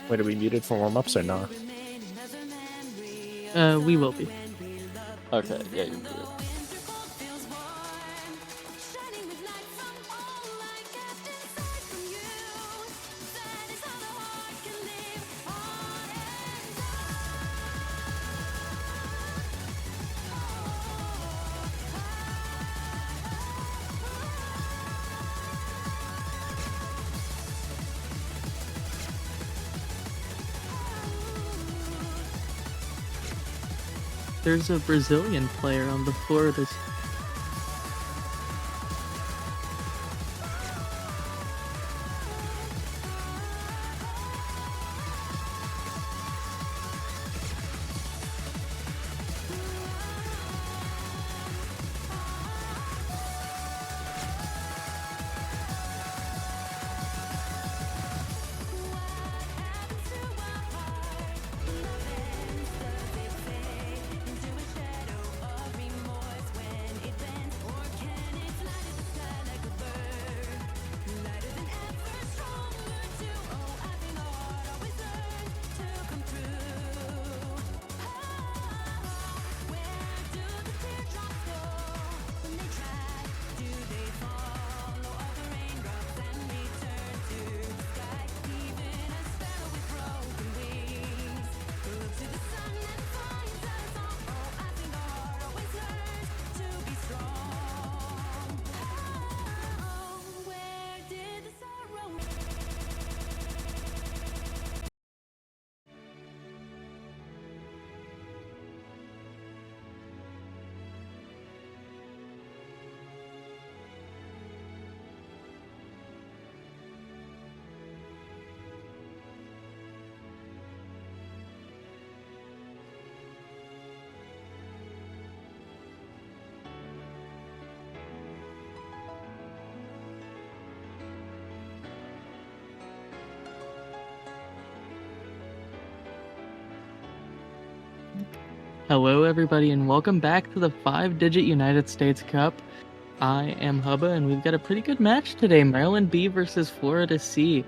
Wait, are we muted for warm-ups or not? We will be. Okay, yeah, you're good. There's a Brazilian player on the floor. Hello, everybody, and welcome back to the 5-Digit United States Cup. I am Hubba, and we've got a pretty good match today. Maryland B versus Florida C.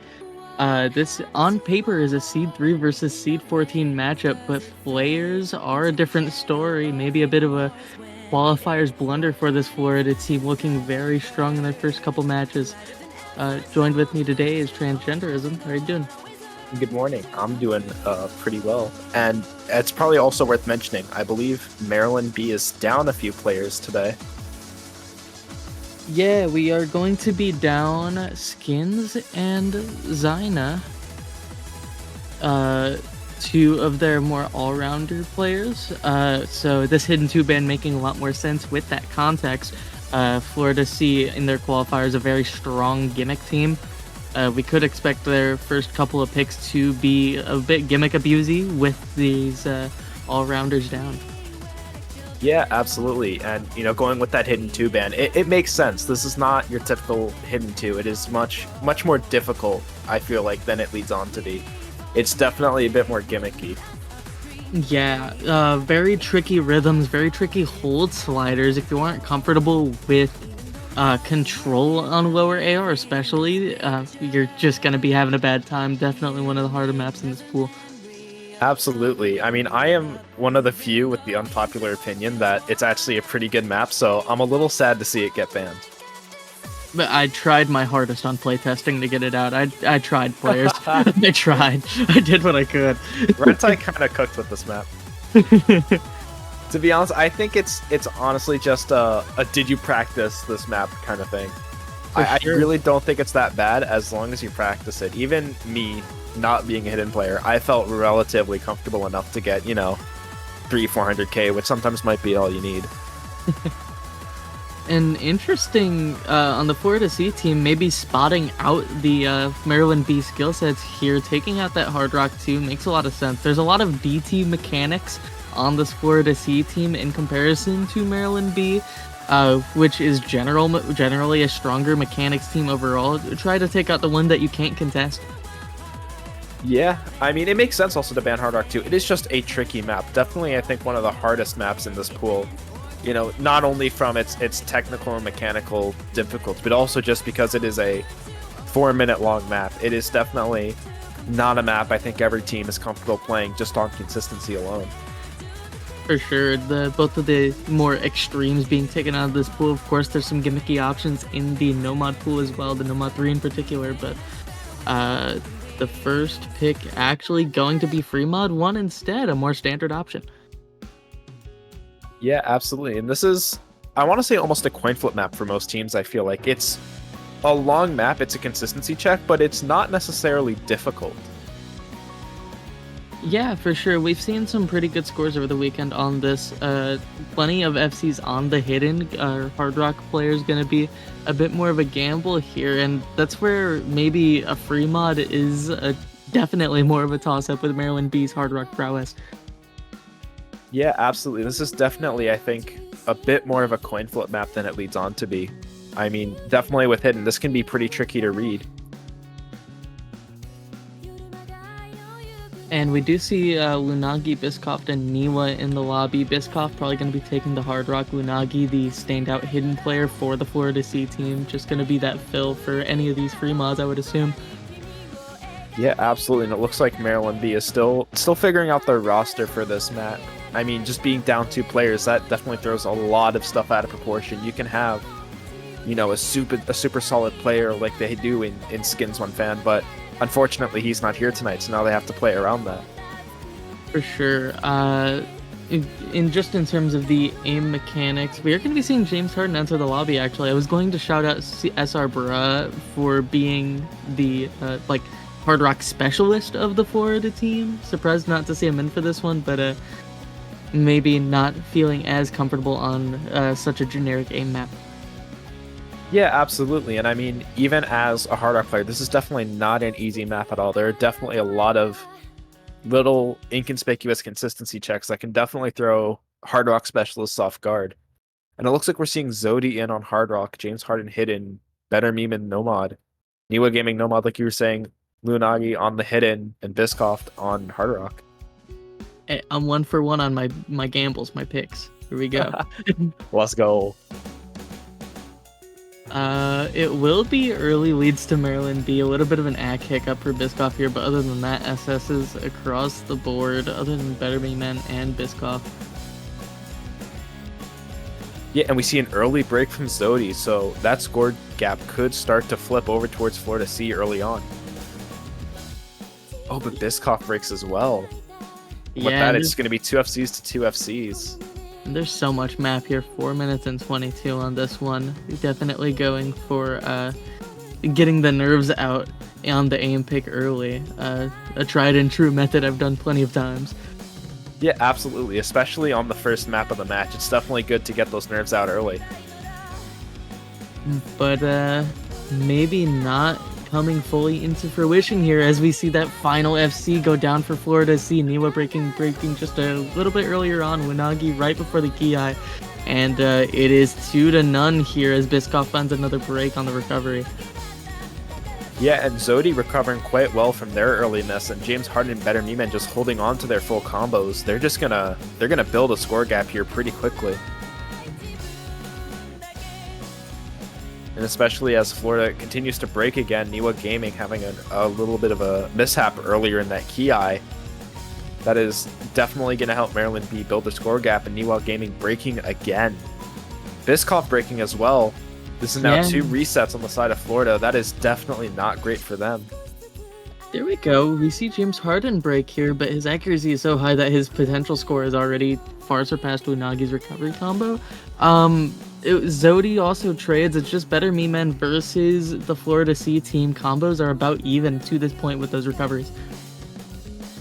This, on paper, is a Seed 3 versus Seed 14 matchup, but players are a different story. Maybe a bit of a qualifiers blunder for this Florida team, looking very strong in their first couple matches. Joined with me today is Transgenderism. How are you doing? Good morning. I'm doing pretty well. And it's probably also worth mentioning, I believe Maryland B is down a few players today. Yeah, we are going to be down Skins and Zyna. Two of their more all-rounder players. So this Hidden 2-ban making a lot more sense with that context. Florida C in their qualifiers a very strong gimmick team. We could expect their first couple of picks to be a bit gimmick abusey with these all-rounders down. Yeah, absolutely. And, going with that Hidden 2 ban, it makes sense. This is not your typical Hidden 2. It is much more difficult, I feel like, than it leads on to be. It's definitely a bit more gimmicky. Yeah, very tricky rhythms, very tricky hold sliders. If you aren't comfortable with control on lower AR especially, you're just going to be having a bad time. Definitely one of the harder maps in this pool. Absolutely. I mean, I am one of the few with the unpopular opinion that it's actually a pretty good map, so I'm a little sad to see it get banned. But I tried my hardest on playtesting to get it out. I tried, players. I tried. I did what I could. Rentai kind of cooked with this map. To be honest, I think it's honestly just a did you practice this map kind of thing. I really don't think it's that bad as long as you practice it. Even me, not being a hidden player, I felt relatively comfortable enough to get, 300-400k, which sometimes might be all you need. And interesting on the Florida C team, maybe spotting out the Maryland B skill sets here, taking out that Hard Rock 2 makes a lot of sense. There's a lot of DT mechanics on this Florida C team in comparison to Maryland B, which is generally a stronger mechanics team overall. Try to take out the one that you can't contest. Yeah, I mean, it makes sense also to ban Hard Rock 2. It is just a tricky map. Definitely, I think, one of the hardest maps in this pool. Not only from its technical and mechanical difficulties, but also just because it is a 4-minute long map. It is definitely not a map I think every team is comfortable playing just on consistency alone. For sure, both of the more extremes being taken out of this pool. Of course, there's some gimmicky options in the Nomad pool as well, the Nomad 3 in particular, but the first pick actually going to be Freemod 1 instead, a more standard option. Yeah, absolutely. And this is, I want to say, almost a coin flip map for most teams. I feel like it's a long map, it's a consistency check, but it's not necessarily difficult. Yeah, for sure. We've seen some pretty good scores over the weekend on this. Plenty of FCs on the hidden. Hard Rock players going to be a bit more of a gamble here, and that's where maybe a free mod is definitely more of a toss-up with Maryland B's Hard Rock prowess. Yeah, absolutely. This is definitely, I think, a bit more of a coin flip map than it leads on to be. I mean, definitely with hidden, this can be pretty tricky to read. And we do see Lunagi, Biscoff, and Niwa in the lobby. Biscoff probably going to be taking the Hard Rock. Lunagi, the standout hidden player for the Florida C team. Just going to be that fill for any of these free mods, I would assume. Yeah, absolutely. And it looks like Maryland B is still figuring out their roster for this map. I mean, just being down 2 players, that definitely throws a lot of stuff out of proportion. You can have, you know, a super solid player like they do in Skins One Fan, but unfortunately, he's not here tonight, so now they have to play around that. For sure. In terms of the aim mechanics, we are going to be seeing James Harden enter the lobby, actually. I was going to shout out SR Bra for being the, Hard Rock specialist of the Florida team. Surprised not to see him in for this one, but maybe not feeling as comfortable on such a generic aim map. Yeah, absolutely. And I mean, even as a Hard Rock player, this is definitely not an easy map at all. There are definitely a lot of little inconspicuous consistency checks that can definitely throw Hard Rock specialists off guard. And it looks like we're seeing Zodi in on Hard Rock, James Harden hidden, Better Meme and Nomad, Niwa Gaming Nomad, like you were saying, Lunagi on the hidden, and Biscoff on Hard Rock. Hey, I'm 1 for 1 on my gambles, my picks. Here we go. Let's go. It will be early leads to Maryland B. A little bit of an ACK hiccup for Biscoff here, but other than that, SS's across the board, other than Better Me Men and Biscoff. Yeah, and we see an early break from Zodi, so that score gap could start to flip over towards Florida C early on. Oh, but Biscoff breaks as well. With that, it's going to be 2 FCs to 2 FCs. There's so much map here. 4 minutes and 22 on this one. Definitely going for getting the nerves out on the aim pick early. A tried and true method I've done plenty of times. Yeah, absolutely. Especially on the first map of the match. It's definitely good to get those nerves out early. But maybe not coming fully into fruition here as we see that final FC go down for Florida C. Niwa breaking just a little bit earlier on. Lunagi right before the Ki. And it is 2-0 here as Biscoff finds another break on the recovery. Yeah, and Zodi recovering quite well from their early miss, and James Harden and Better Me-Man just holding on to their full combos. They're gonna build a score gap here pretty quickly. And especially as Florida continues to break again, Niwa Gaming having a little bit of a mishap earlier in that Ki. That is definitely going to help Maryland B build a score gap, and Niwa Gaming breaking again. Biscoff breaking as well. This is now 2 resets on the side of Florida. That is definitely not great for them. There we go. We see James Harden break here, but his accuracy is so high that his potential score is already far surpassed Lunagi's recovery combo. Zodi also trades. It's just Better Me Men versus the Florida C team. Combos are about even to this point with those recoveries.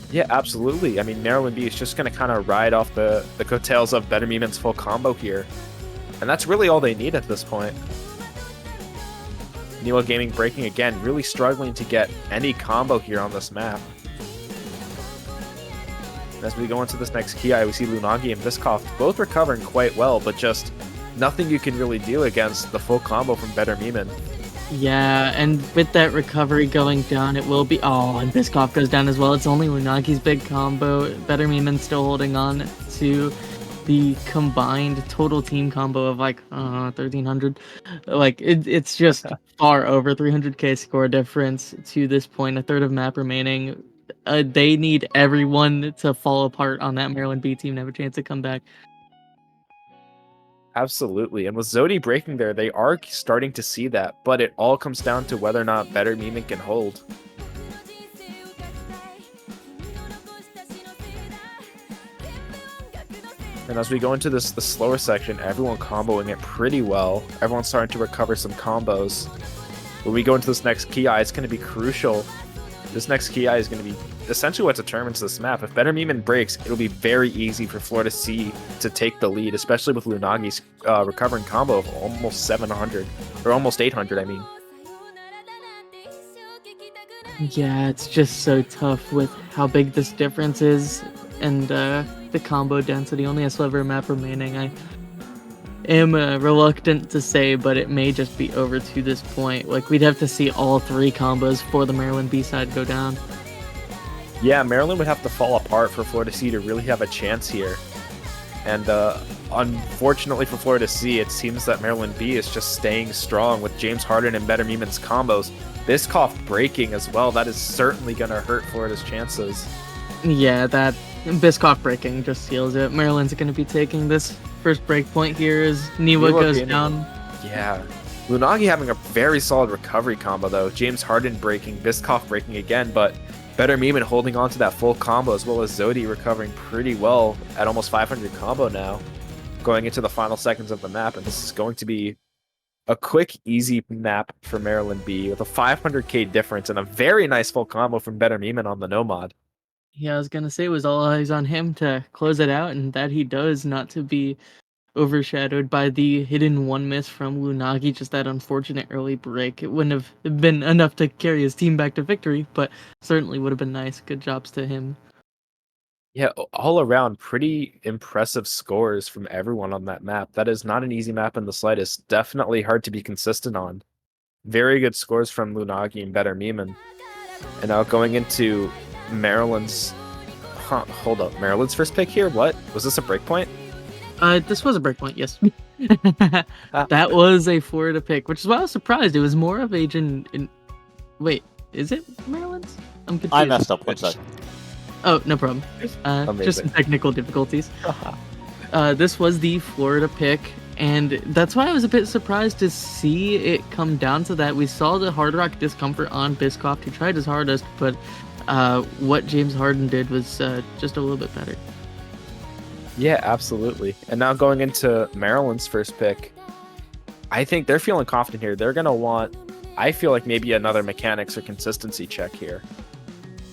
Yeah, absolutely. I mean, Maryland B is just going to kind of ride off the coattails of Better Me Men's full combo here. And that's really all they need at this point. Niwa Gaming breaking again, really struggling to get any combo here on this map. And as we go into this next Ki, we see Lunagi and Biscoff both recovering quite well, but just nothing you can really do against the full combo from Better Me-Man. Yeah, and with that recovery going down, it will be... Oh, and Biscoff goes down as well. It's only Lunagi's big combo. Better Me-Man still holding on to the combined total team combo of like 1300, like it's just far over 300k score difference to this point. A third of map remaining. They need everyone to fall apart on that Maryland B team to have a chance to come back. Absolutely. And with Zodi breaking there, they are starting to see that, but it all comes down to whether or not Better Meme can hold. And as we go into the slower section, everyone comboing it pretty well. Everyone's starting to recover some combos. When we go into this next Ki, it's going to be crucial. This next Ki is going to be essentially what determines this map. If Better Meme breaks, it'll be very easy for Florida C to take the lead, especially with Lunagi's recovering combo of almost 700, or almost 800, I mean. Yeah, it's just so tough with how big this difference is, and the combo density. Only a sliver map remaining. I am reluctant to say, but it may just be over to this point. Like, we'd have to see all three combos for the Maryland B side go down. Yeah, Maryland would have to fall apart for Florida C to really have a chance here. And unfortunately for Florida C, it seems that Maryland B is just staying strong with James Harden and Better Meme's combos. Biscoff breaking as well, that is certainly going to hurt Florida's chances. Yeah, that Biscoff breaking just seals it. Maryland's going to be taking this first break point here as Niwa goes down. Yeah. Lunagi having a very solid recovery combo though. James Harden breaking, Biscoff breaking again, but Better Meme holding on to that full combo, as well as Zodi recovering pretty well at almost 500 combo now, going into the final seconds of the map. And this is going to be a quick, easy map for Maryland B with a 500k difference and a very nice full combo from Better Meme on the Nomad. Yeah, I was going to say it was all eyes on him to close it out, and that he does, not to be overshadowed by the hidden one miss from Lunagi, just that unfortunate early break. It wouldn't have been enough to carry his team back to victory, but certainly would have been nice. Good jobs to him. Yeah, all around, pretty impressive scores from everyone on that map. That is not an easy map in the slightest. Definitely hard to be consistent on. Very good scores from Lunagi and Better Meme. And now going into Maryland's... hold up. Maryland's first pick here? What? Was this a breakpoint? This was a breakpoint, yes. That was a Florida pick, which is why I was surprised. It was more of a Wait, is it Maryland's? I'm confused. I messed up. One sec. Oh, no problem. Just some technical difficulties. This was the Florida pick, and that's why I was a bit surprised to see it come down to that. We saw the Hard Rock discomfort on Biscoff. He tried his hardest, but what James Harden did was just a little bit better. Yeah, absolutely. And now going into Maryland's first pick, I think they're feeling confident here. They're going to want, I feel like, maybe another mechanics or consistency check here,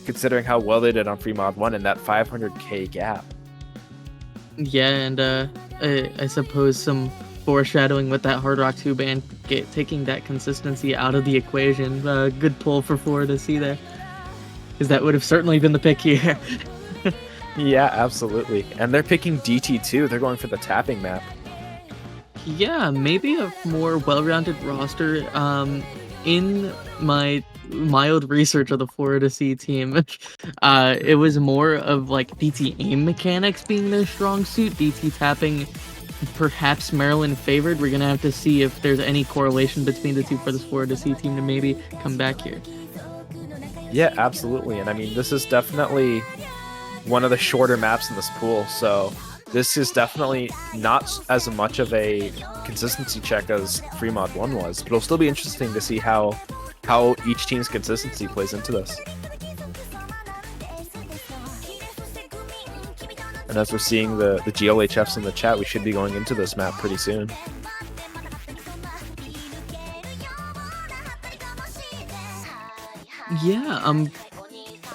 considering how well they did on Free Mod 1 and that 500k gap. Yeah, and I suppose some foreshadowing with that Hard Rock 2 band taking that consistency out of the equation. Good pull for Florida C there, because that would have certainly been the pick here. Yeah, absolutely. And they're picking DT2. They're going for the tapping map. Yeah, maybe a more well-rounded roster. In my mild research of the Florida C team, it was more of like DT aim mechanics being their strong suit. DT tapping, perhaps Maryland favored. We're going to have to see if there's any correlation between the two for this Florida C team to maybe come back here. Yeah, absolutely. And I mean, this is definitely one of the shorter maps in this pool, so this is definitely not as much of a consistency check as Free Mod 1 was, but it'll still be interesting to see how each team's consistency plays into this. And as we're seeing the GLHFs in the chat, we should be going into this map pretty soon. Yeah, I'm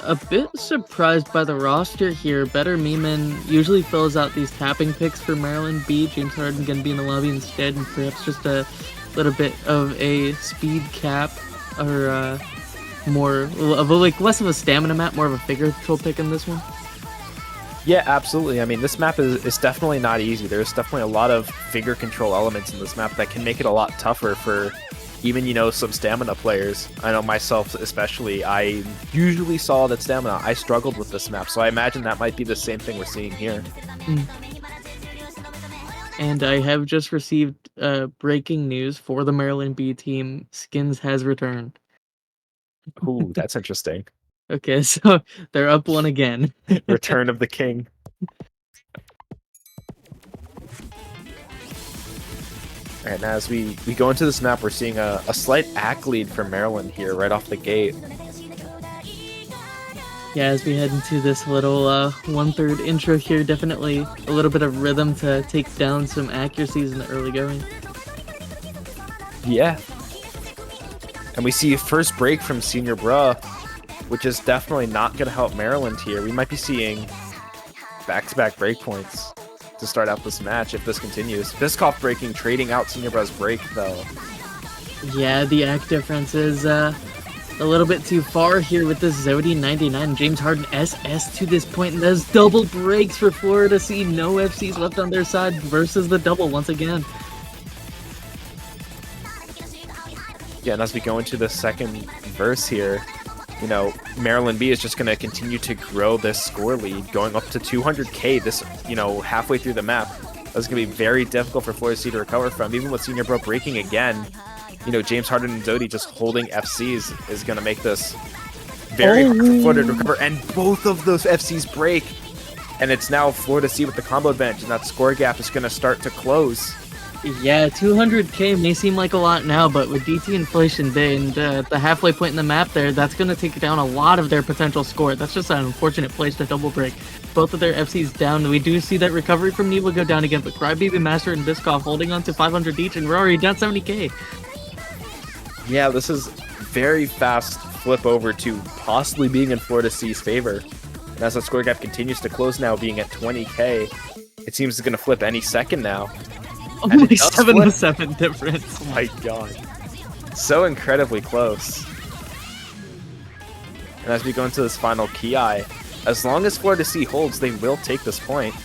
a bit surprised by the roster here. Better Meme usually fills out these tapping picks for Maryland B. James Harden gonna be in the lobby instead, and perhaps just a little bit of a speed cap, or more of a, less of a stamina map, more of a figure control pick in this one. Yeah, absolutely. I mean, this map is definitely not easy. There's definitely a lot of figure control elements in this map that can make it a lot tougher for even, some stamina players. I know myself especially, I usually solid at stamina. I struggled with this map, so I imagine that might be the same thing we're seeing here. And I have just received breaking news for the Maryland B team. Skins has returned. Ooh, that's interesting. Okay, so they're up one again. Return of the king. All right, now as we go into this map, we're seeing a slight ACK lead for Maryland here right off the gate. Yeah, as we head into this little 1/3 intro here, definitely a little bit of rhythm to take down some accuracies in the early going. Yeah. And we see a first break from Senior Bruh, which is definitely not going to help Maryland here. We might be seeing back-to-back breakpoints to start out this match if this continues. Biscoff breaking, trading out Senior Bruh's break, though. Yeah, the act difference is a little bit too far here with this Zodi 99. James Harden SS to this point, and those double breaks for Florida C. No FCs left on their side versus the double once again. Yeah, and as we go into the second verse here, you know, Maryland B is just going to continue to grow this score lead, going up to 200k this, you know, halfway through the map. That's going to be very difficult for Florida C to recover from. Even with Senior Bruh breaking again, you know, James Harden and Zodi just holding FCs is going to make this very hard for Florida to recover. And both of those FCs break. And it's now Florida C with the combo advantage, and that score gap is going to start to close. Yeah, 200k may seem like a lot now, but with DT Inflation Day and the halfway point in the map there, that's going to take down a lot of their potential score. That's just an unfortunate place to double break. Both of their FCs down. We do see that recovery from Neva go down again, but Crybaby, Master, and Biscoff holding on to 500 each, and we're already down 70k. Yeah, this is very fast flip over to possibly being in Florida C's favor. And as the score gap continues to close now, being at 20k, it seems it's going to flip any second now. Only 7 to 7 difference. Oh my god. So incredibly close. And as we go into this final Ki, as long as Florida C holds, they will take this point.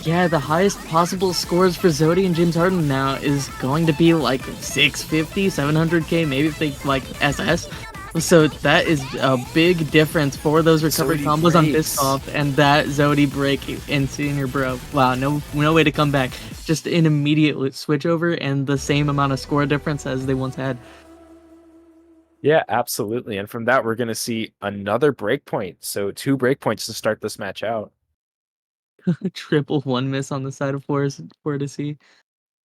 Yeah, the highest possible scores for Zodi and James Harden now is going to be like 650, 700k, maybe if they like SS. So that is a big difference for those recovery Zodi combos on breaks. Biscoff and that Zodi break in Senior Bro. Wow, no way to come back. Just an immediate switch over and the same amount of score difference as they once had. Yeah, absolutely. And from that, we're going to see another breakpoint. So 2 breakpoints to start this match out. Triple 1 miss on the side of Florida C.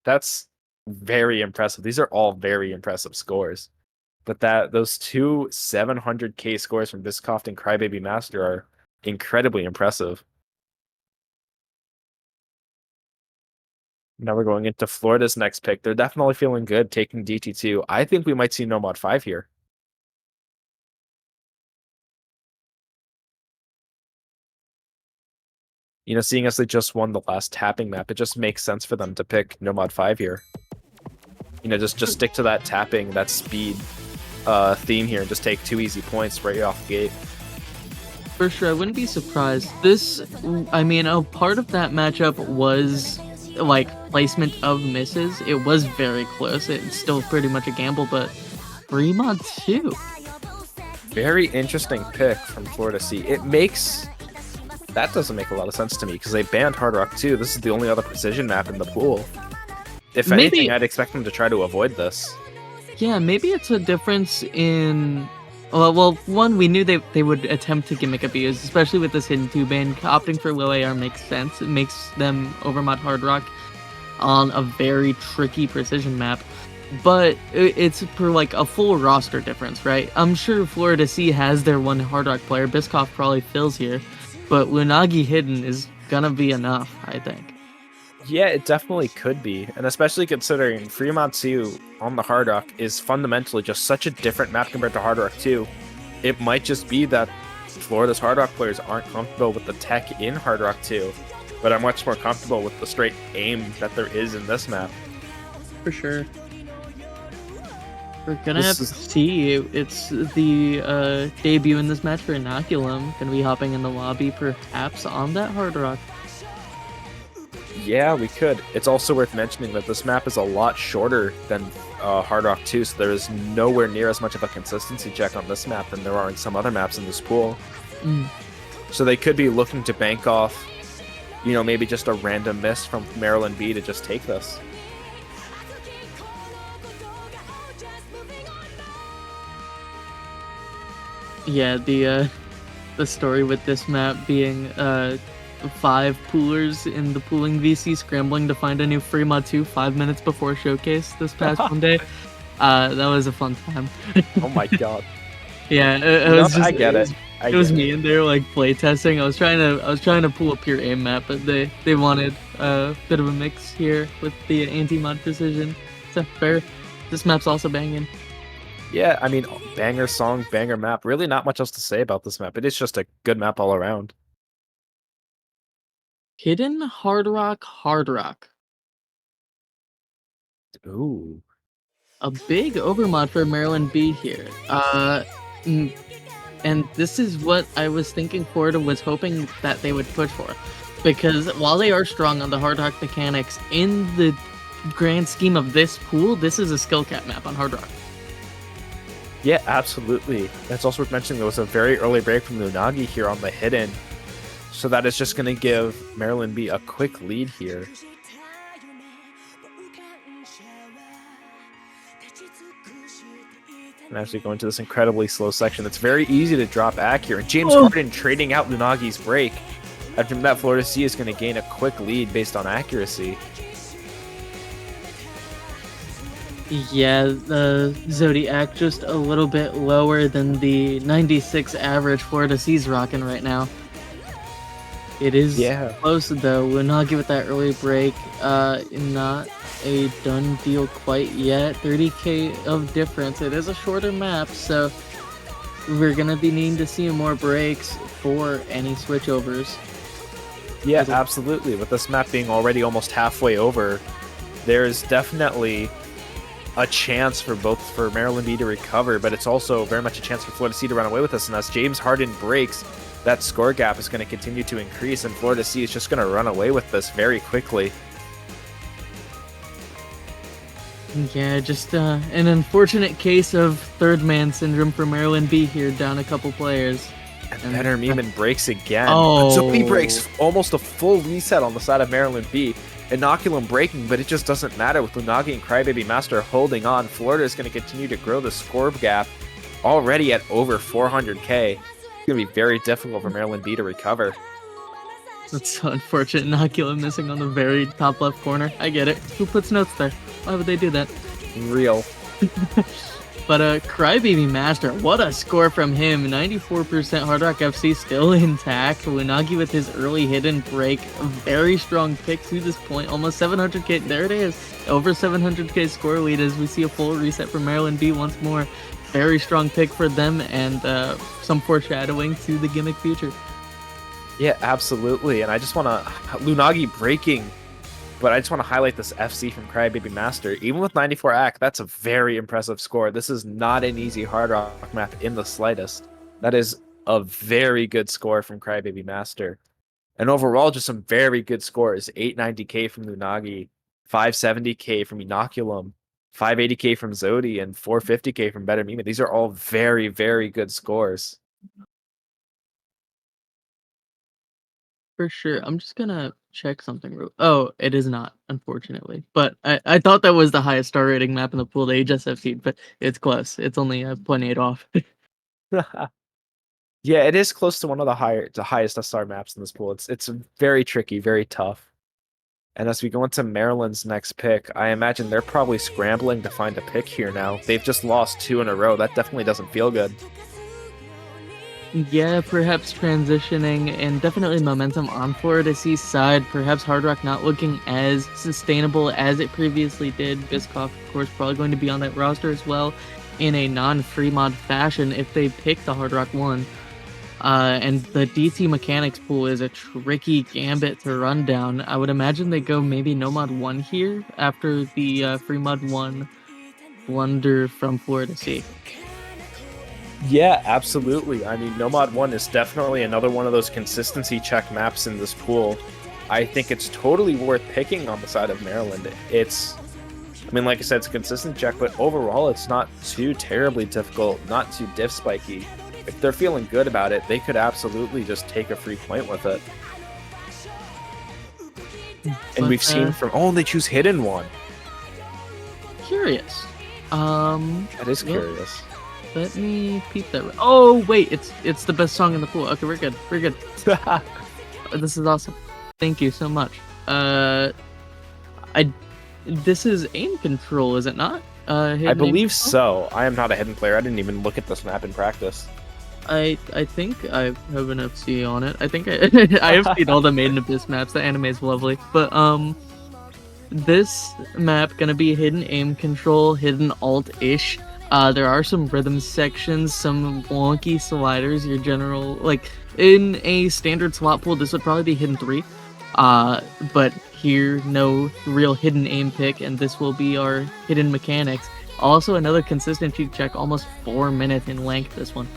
That's very impressive. These are all very impressive scores. But those 2 700k scores from Biscoff and Crybaby Master are incredibly impressive. Now we're going into Florida's next pick. They're definitely feeling good taking DT2. I think we might see Nomad 5 here. You know, seeing as they just won the last tapping map, it just makes sense for them to pick Nomad 5 here. You know, just stick to that tapping, that speed theme here, and just take 2 easy points right off the gate. For sure, I wouldn't be surprised. This, I mean, a part of that matchup was like placement of misses. It was very close. It's still pretty much a gamble, but Fremont too. Very interesting pick from Florida C. That doesn't make a lot of sense to me because they banned Hard Rock 2. This is the only other precision map in the pool. If anything, I'd expect them to try to avoid this. Yeah, maybe it's a difference in... Well, one, we knew they would attempt to gimmick abuse, especially with this hidden 2 ban. Opting for low AR makes sense. It makes them overmod Hard Rock on a very tricky precision map. But it's for like a full roster difference, right? I'm sure Florida C has their one Hard Rock player. Biscoff probably fills here. But Lunagi hidden is gonna be enough, I think. Yeah, it definitely could be. And especially considering Fremont 2 on the Hard Rock is fundamentally just such a different map compared to Hard Rock 2. It might just be that Florida's Hard Rock players aren't comfortable with the tech in Hard Rock 2, but are much more comfortable with the straight aim that there is in this map. For sure. We're gonna have to see. It's the debut in this match for Inoculum. Gonna be hopping in the lobby, perhaps on that Hard Rock. Yeah, we could. It's also worth mentioning that this map is a lot shorter than Hard Rock 2, so there is nowhere near as much of a consistency check on this map than there are in some other maps in this pool. So they could be looking to bank off maybe just a random miss from Maryland B to just take this. Yeah, the story with this map being 5 poolers in the pooling VC scrambling to find a new free mod 2 5 minutes before showcase this past Monday. That was a fun time. Oh my god. Yeah, it was just, I get it. It was me and they were like playtesting. I was trying to pull a pure aim map, but they wanted a bit of a mix here with the anti-mod precision. So fair. This map's also banging. Yeah, I mean, banger song, banger map. Really not much else to say about this map. It is just a good map all around. Hidden Hard Rock. Ooh. A big overmod for Maryland B here. And this is what I was thinking Florida was hoping that they would push for. Because while they are strong on the Hard Rock mechanics, in the grand scheme of this pool, this is a skill cap map on Hard Rock. Yeah, absolutely. That's also worth mentioning there was a very early break from Lunagi here on the Hidden. So that is just going to give Maryland B a quick lead here. And actually going to this incredibly slow section. It's very easy to drop back here. And James Harden trading out Lunagi's break. After that, Florida C is going to gain a quick lead based on accuracy. Yeah, the Zodiac just a little bit lower than the 96 average Florida C's rocking right now. It is close though. Lunagi with that early break. Not a done deal quite yet. 30k of difference. It is a shorter map, so we're gonna be needing to see more breaks for any switchovers. Yeah, absolutely. With this map being already almost halfway over, there's definitely a chance for Maryland B to recover, but it's also very much a chance for Florida C to run away with this. And as James Harden breaks, that score gap is going to continue to increase, and Florida C is just going to run away with this very quickly. Yeah, just an unfortunate case of third man syndrome for Maryland B here, down a couple players. And Benner Meeman breaks again. Oh. So he breaks almost a full reset on the side of Maryland B. Inoculum breaking, but it just doesn't matter with Lunagi and Crybaby Master holding on. Florida is going to continue to grow the score gap already at over 400k. It's going to be very difficult for Maryland B to recover. That's so unfortunate. Inoculum missing on the very top left corner. I get it. Who puts notes there? Why would they do that? Real. But Crybaby Master, what a score from him. 94% Hard Rock FC still intact. Lunagi with his early hidden break. A very strong pick to this point. Almost 700k. There it is. Over 700k score lead as we see a full reset for Maryland B once more. Very strong pick for them, and some foreshadowing to the gimmick future. Yeah, absolutely. And I just want to... Lunagi breaking... But I just want to highlight this FC from Crybaby Master. Even with 94 AC, that's a very impressive score. This is not an easy Hard Rock map in the slightest. That is a very good score from Crybaby Master. And overall, just some very good scores. 890k from Lunagi, 570k from Inoculum, 580k from Zodi, and 450k from Better Mima. These are all very, very good scores. For sure. I'm just gonna check something. Oh, it is not, unfortunately. But I thought that was the highest star rating map in the pool. They just FC'd, but it's close. It's only 0.8 off. Yeah, it is close to one of the highest SR maps in this pool. It's very tricky, very tough. And as we go into Maryland's next pick, I imagine they're probably scrambling to find a pick here now. They've just lost 2 in a row. That definitely doesn't feel good. Yeah, perhaps transitioning and definitely momentum on Florida C's side. Perhaps Hard Rock not looking as sustainable as it previously did. Biscoff, of course, probably going to be on that roster as well in a non-free mod fashion if they pick the Hard Rock 1. And the DC Mechanics pool is a tricky gambit to run down. I would imagine they go maybe no mod 1 here after the free mod 1 blunder from Florida C. Yeah, absolutely. I mean, Nomad 1 is definitely another one of those consistency check maps in this pool. I think it's totally worth picking on the side of Maryland. I mean, like I said, it's a consistent check, but overall, it's not too terribly difficult, not too diff spiky. If they're feeling good about it, they could absolutely just take a free point with it. And we've seen from they choose Hidden One. Curious. That is Yep. curious. Let me peep that. Oh wait, it's the best song in the pool. Okay, we're good. We're good. This is awesome. Thank you so much. This is aim control, is it not? I Hidden aim believe control? so. I am not a hidden player. I didn't even look at this map in practice. I think I have an FC on it. I think I have seen all the Maiden Abyss maps. The anime is lovely, but this map gonna be hidden aim control, hidden alt-ish. There are some rhythm sections, some wonky sliders. Your general, like in a standard slot pool, this would probably be hidden 3. But here, no real hidden aim pick, and this will be our hidden mechanics. Also, another consistent cheek check, almost 4 minutes in length. This one.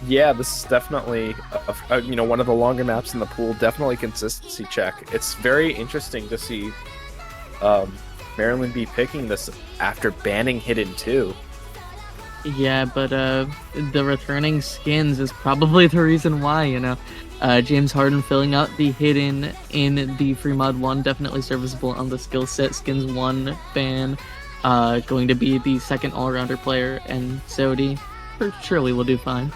Yeah, this is definitely one of the longer maps in the pool. Definitely consistency check. It's very interesting to see Maryland be picking this after banning Hidden 2. Yeah, but the returning skins is probably the reason why, you know. James Harden filling out the hidden in the free mod 1, definitely serviceable on the skill set. Skins 1 ban, going to be the second all-rounder player, and Zodi surely will do fine.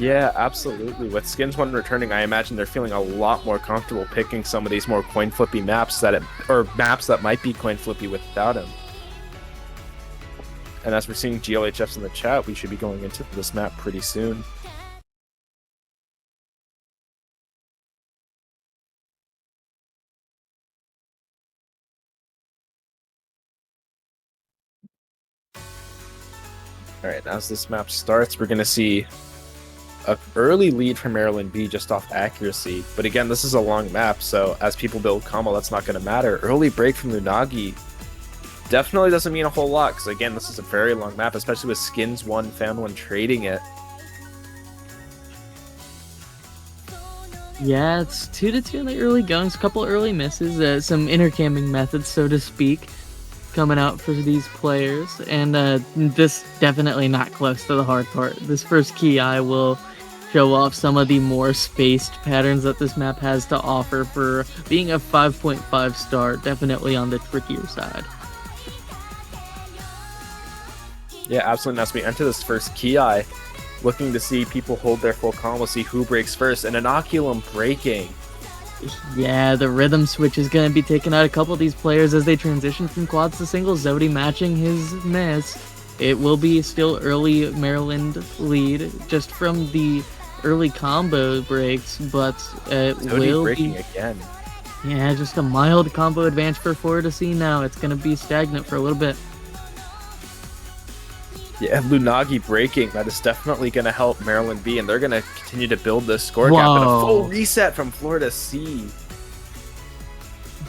Yeah, absolutely. With Skins 1 returning, I imagine they're feeling a lot more comfortable picking some of these more coin flippy maps or maps that might be coin flippy without him. And as we're seeing GLHFs in the chat, we should be going into this map pretty soon. Alright, as this map starts, we're going to see an early lead for Maryland B just off accuracy. But again, this is a long map, so as people build combo, that's not going to matter. Early break from Lunagi definitely doesn't mean a whole lot, because again, this is a very long map, especially with Skins 1 Fan 1 trading it. Yeah, it's 2-2 in the early goings, a couple early misses, some intercamming methods, so to speak, coming out for these players, and this definitely not close to the hard part. This first key eye will show off some of the more spaced patterns that this map has to offer for being a 5.5 star, definitely on the trickier side. Yeah, absolutely. As we enter this first key eye, looking to see people hold their full combo, see who breaks first, and Inoculum breaking. Yeah, the rhythm switch is going to be taking out a couple of these players as they transition from quads to singles. Zodi matching his miss. It will be still early Maryland lead just from the early combo breaks, but it Zodi will breaking be again. Yeah, just a mild combo advance for Florida-C now. It's going to be stagnant for a little bit. Yeah, Lunagi breaking. That is definitely going to help Maryland B, and they're going to continue to build this score gap. And a full reset from Florida-C.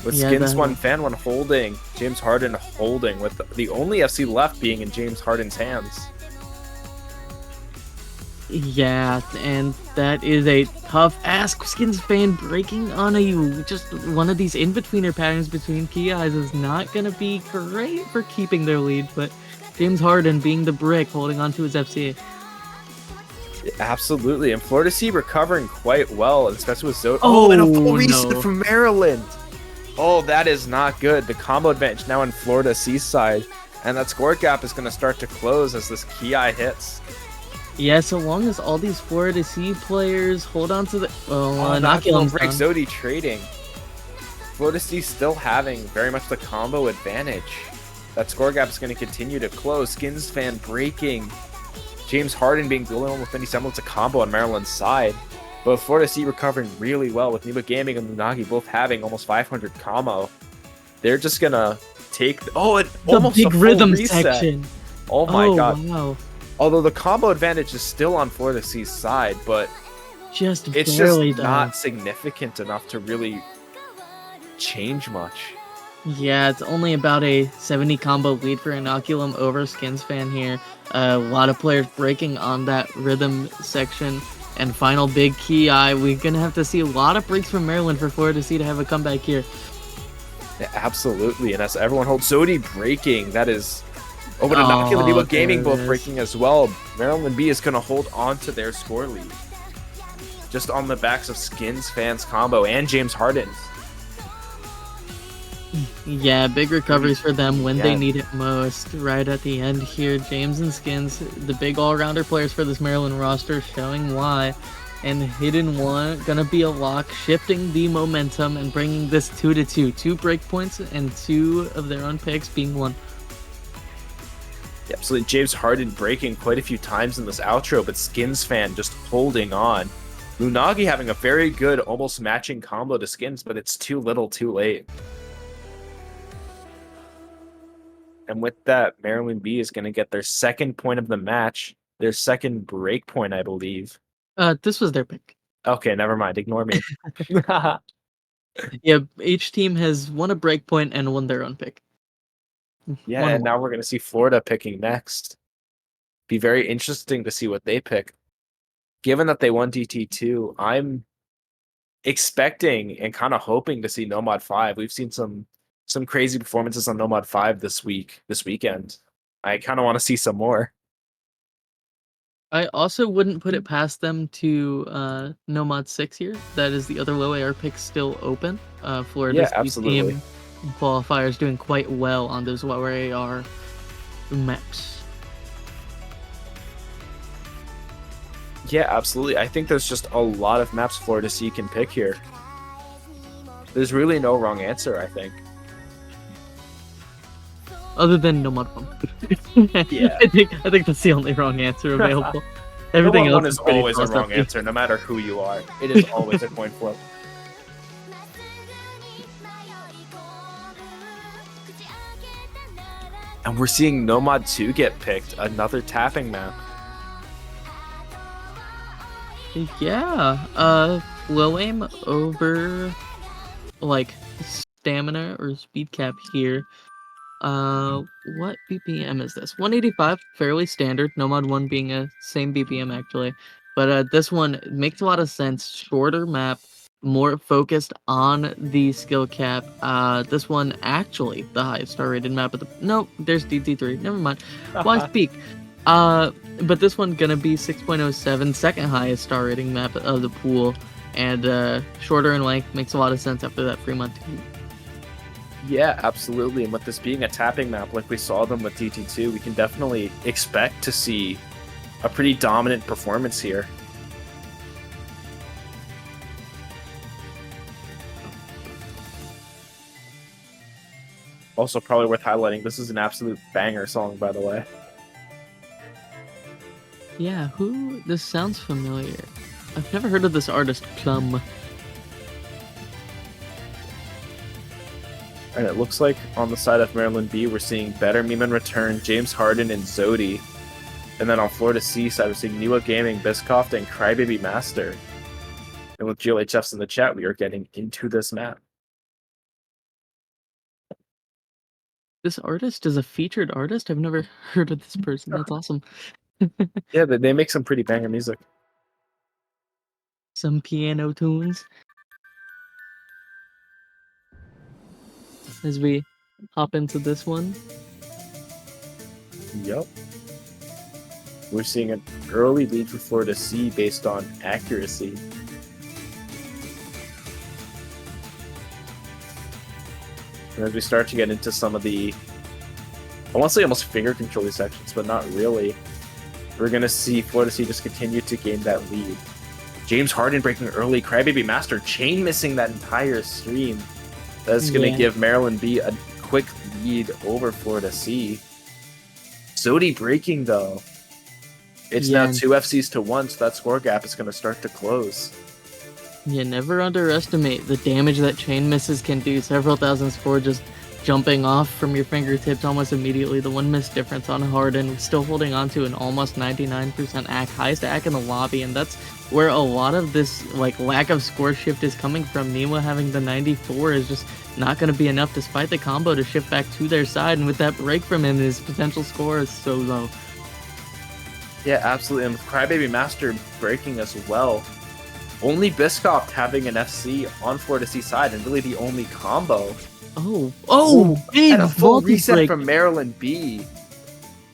With Skins 1, Fan 1 holding, James Harden holding, with the only FC left being in James Harden's hands. Yeah, and that is a tough ask. Skins fan breaking on just one of these in-betweener patterns between key eyes is not going to be great for keeping their lead, but James Harden being the brick, holding on to his FC. Absolutely, and Florida-C recovering quite well, especially with Zodi. And a full reset from Maryland! Oh, that is not good. The combo advantage now in Florida-C's side, and that score gap is going to start to close as this key eye hits. Yeah, so long as all these Florida-C players hold on to the... Inoculum breaks Zodi trading. Florida-C still having very much the combo advantage. That score gap is going to continue to close. Skins fan breaking. James Harden being the only one with any semblance of combo on Maryland's side. But Florida-C recovering really well with Niba Gaming and Lunagi both having almost 500 combo. They're just going to take... almost big a full rhythm reset. section. Oh my god. Wow. Although the combo advantage is still on Florida-C's side, but it's just not significant enough to really change much. Yeah, it's only about a 70 combo lead for Inoculum over Skins fan here. A lot of players breaking on that rhythm section. And final big key eye, we're going to have to see a lot of breaks from Maryland for Florida-C to have a comeback here. Yeah, absolutely, and as everyone holds, Zodi breaking, that is... Oh, but Inoculum and Niba Gaming both breaking as well. Maryland B is going to hold on to their score lead. just on the backs of Skins fans combo and James Harden. Yeah, big recoveries for them when they Yeah. need it most. Right at the end here, James and Skins, the big all-rounder players for this Maryland roster, showing why. And Hidden One gonna be a lock, shifting the momentum and bringing this 2-2. 2 breakpoints and 2 of their own picks being won. Yeah, absolutely. James Harden breaking quite a few times in this outro, but Skins fan just holding on. Lunagi having a very good, almost matching combo to Skins, but it's too little, too late. And with that, Maryland B is going to get their second point of the match, their second break point, I believe. This was their pick. Okay, never mind. Ignore me. Yeah, each team has won a break point and won their own pick. Yeah, One and now we're going to see Florida picking next. Be very interesting to see what they pick. Given that they won DT2, I'm expecting and kind of hoping to see Nomad 5. We've seen some crazy performances on Nomad 5 this weekend. I kind of want to see some more. I also wouldn't put it past them to Nomad 6 here. That is the other low AR pick still open. Florida's absolutely. team qualifiers doing quite well on those lower AR maps. Yeah, absolutely. I think there's just a lot of maps Florida C can pick here. There's really no wrong answer, I think. Other than Nomad 1. Yeah. I think that's the only wrong answer available. Everything Nomad else 1 is pretty always a tossed up wrong here. answer, no matter who you are. It is always a coin flip. And we're seeing Nomad 2 get picked, another tapping map. Yeah, low aim over like stamina or speed cap here. What BPM is this? 185, fairly standard. Nomad 1 being a same BPM actually. But this one makes a lot of sense. Shorter map, more focused on the skill cap. This one actually the highest star rated map of the nope, there's DT3. Never mind. Why speak? But this one gonna be 6.07, second highest star rating map of the pool, and shorter in length makes a lot of sense after that Fremont. Yeah, absolutely. And with this being a tapping map like we saw them with DT2, we can definitely expect to see a pretty dominant performance here. Also, probably worth highlighting, this is an absolute banger song, by the way. Yeah, this sounds familiar. I've never heard of this artist, Plum. And it looks like on the side of Maryland B, we're seeing Better Meme in return, James Harden and Zodi. And then on Florida C side, we're seeing Niwa Gaming, Biscoff, and Crybaby Master. And with GLHFs in the chat, we are getting into this map. This artist is a featured artist? I've never heard of this person. That's awesome. Yeah, they make some pretty banger music. Some piano tunes. As we hop into this one. Yep. We're seeing an early lead for Florida C based on accuracy. And as we start to get into some of the, I want to say almost finger controlling sections, but not really, we're going to see Florida C just continue to gain that lead. James Harden breaking early, Crybaby Master chain missing that entire stream. That's going to give Maryland B a quick lead over Florida C. Zodi breaking though. It's now 2 FCs to 1, so that score gap is going to start to close. Yeah, never underestimate the damage that chain misses can do. Several thousand score just jumping off from your fingertips almost immediately. The one miss difference on Harden, still holding on to an almost 99% ACK, highest ACK in the lobby, and that's where a lot of this lack of score shift is coming from. Niwa having the 94 is just not going to be enough despite the combo to shift back to their side, and with that break from him, his potential score is so low. Yeah, absolutely. And with Crybaby Master breaking as well, only Biscoff having an FC on Florida C side, and really the only combo. Oh, big and a full multi reset break. from Maryland B.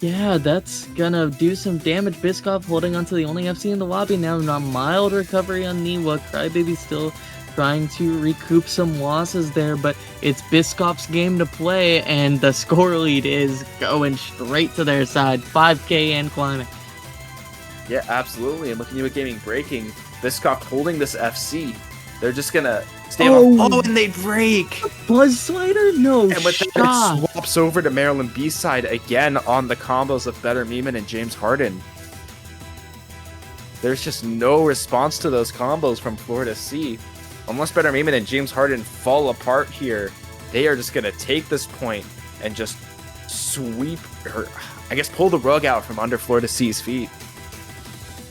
Yeah, that's gonna do some damage. Biscoff holding onto the only FC in the lobby now. Not mild recovery on Niwa. Crybaby still trying to recoup some losses there, but it's Biscoff's game to play, and the score lead is going straight to their side. 5k and climbing. Yeah, absolutely. And looking at Gaming breaking, Biscoff holding this FC. They're just gonna stay on. Oh, and they break! Buzz Slider? No And with that, shot. it swaps over to Maryland B's side again on the combos of Better Meeman and James Harden. There's just no response to those combos from Florida C. Unless Better Meeman and James Harden fall apart here, they are just gonna take this point and just sweep, or I guess pull the rug out from under Florida C's feet.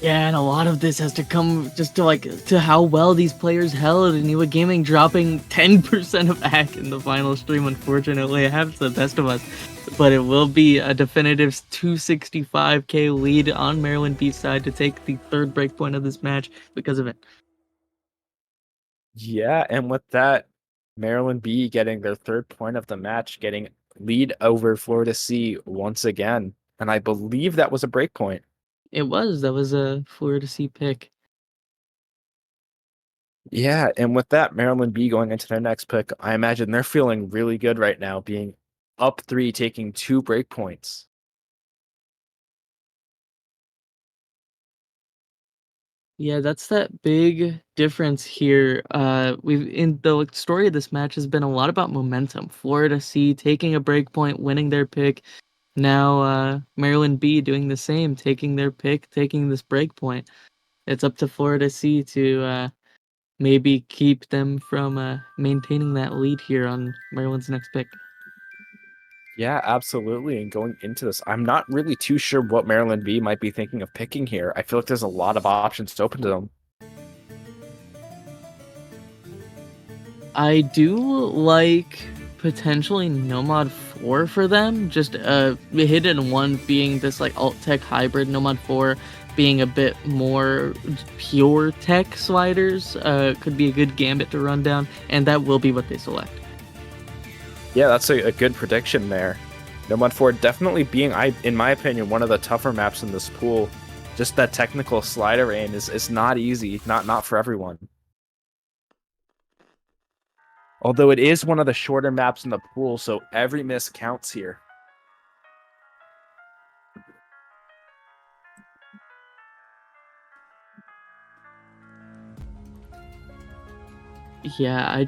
Yeah, and a lot of this has to come just to how well these players held. And Niwa Gaming dropping 10% of AC in the final stream, unfortunately. I have the best of us. But it will be a definitive 265k lead on Maryland B's side to take the third breakpoint of this match because of it. Yeah, and with that, Maryland B getting their third point of the match, getting lead over Florida C once again. And I believe that was a breakpoint. That was a Florida C pick. Yeah, and with that, Maryland B going into their next pick, I imagine they're feeling really good right now, being up 3, taking 2 breakpoints. Yeah, that's that big difference here. We've in the story of this match has been a lot about momentum. Florida C taking a breakpoint, winning their pick. Now Maryland B doing the same, taking their pick, taking this breakpoint. It's up to Florida C to maybe keep them from maintaining that lead here on Maryland's next pick. Yeah, absolutely. And going into this, I'm not really too sure what Maryland B might be thinking of picking here. I feel like there's a lot of options open to them. I do like potentially Nomad 4 for them. Just Hidden 1 being this like alt tech hybrid, Nomad 4 being a bit more pure tech sliders could be a good gambit to run down, and that will be what they select. Yeah, that's a good prediction there. Nomad 4 definitely being, in my opinion, one of the tougher maps in this pool. Just that technical slider aim is not easy, not for everyone. Although it is one of the shorter maps in the pool, so every miss counts here. Yeah,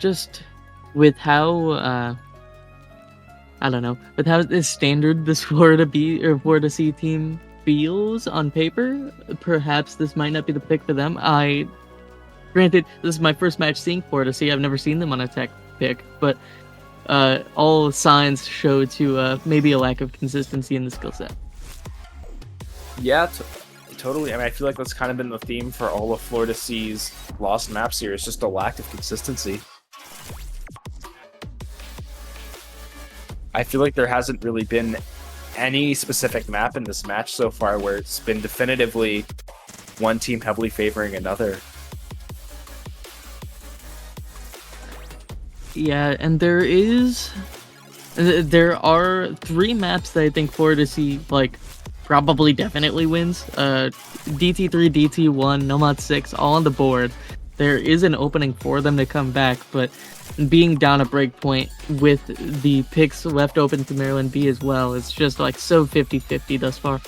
with how I don't know, with how this standard this Florida B or Florida C team feels on paper, perhaps this might not be the pick for them. Granted, this is my first match seeing Florida C. I've never seen them on a tech pick, but all signs show to maybe a lack of consistency in the skill set. Yeah, totally. I mean, I feel like that's kind of been the theme for all of Florida C's lost maps here. It's just a lack of consistency. I feel like there hasn't really been any specific map in this match so far where it's been definitively one team heavily favoring another. Yeah, and there are 3 maps that I think Florida C probably definitely wins. DT3, DT1, Nomad 6, all on the board. There is an opening for them to come back, but being down a breakpoint with the picks left open to Maryland B as well, it's just so 50-50 thus far.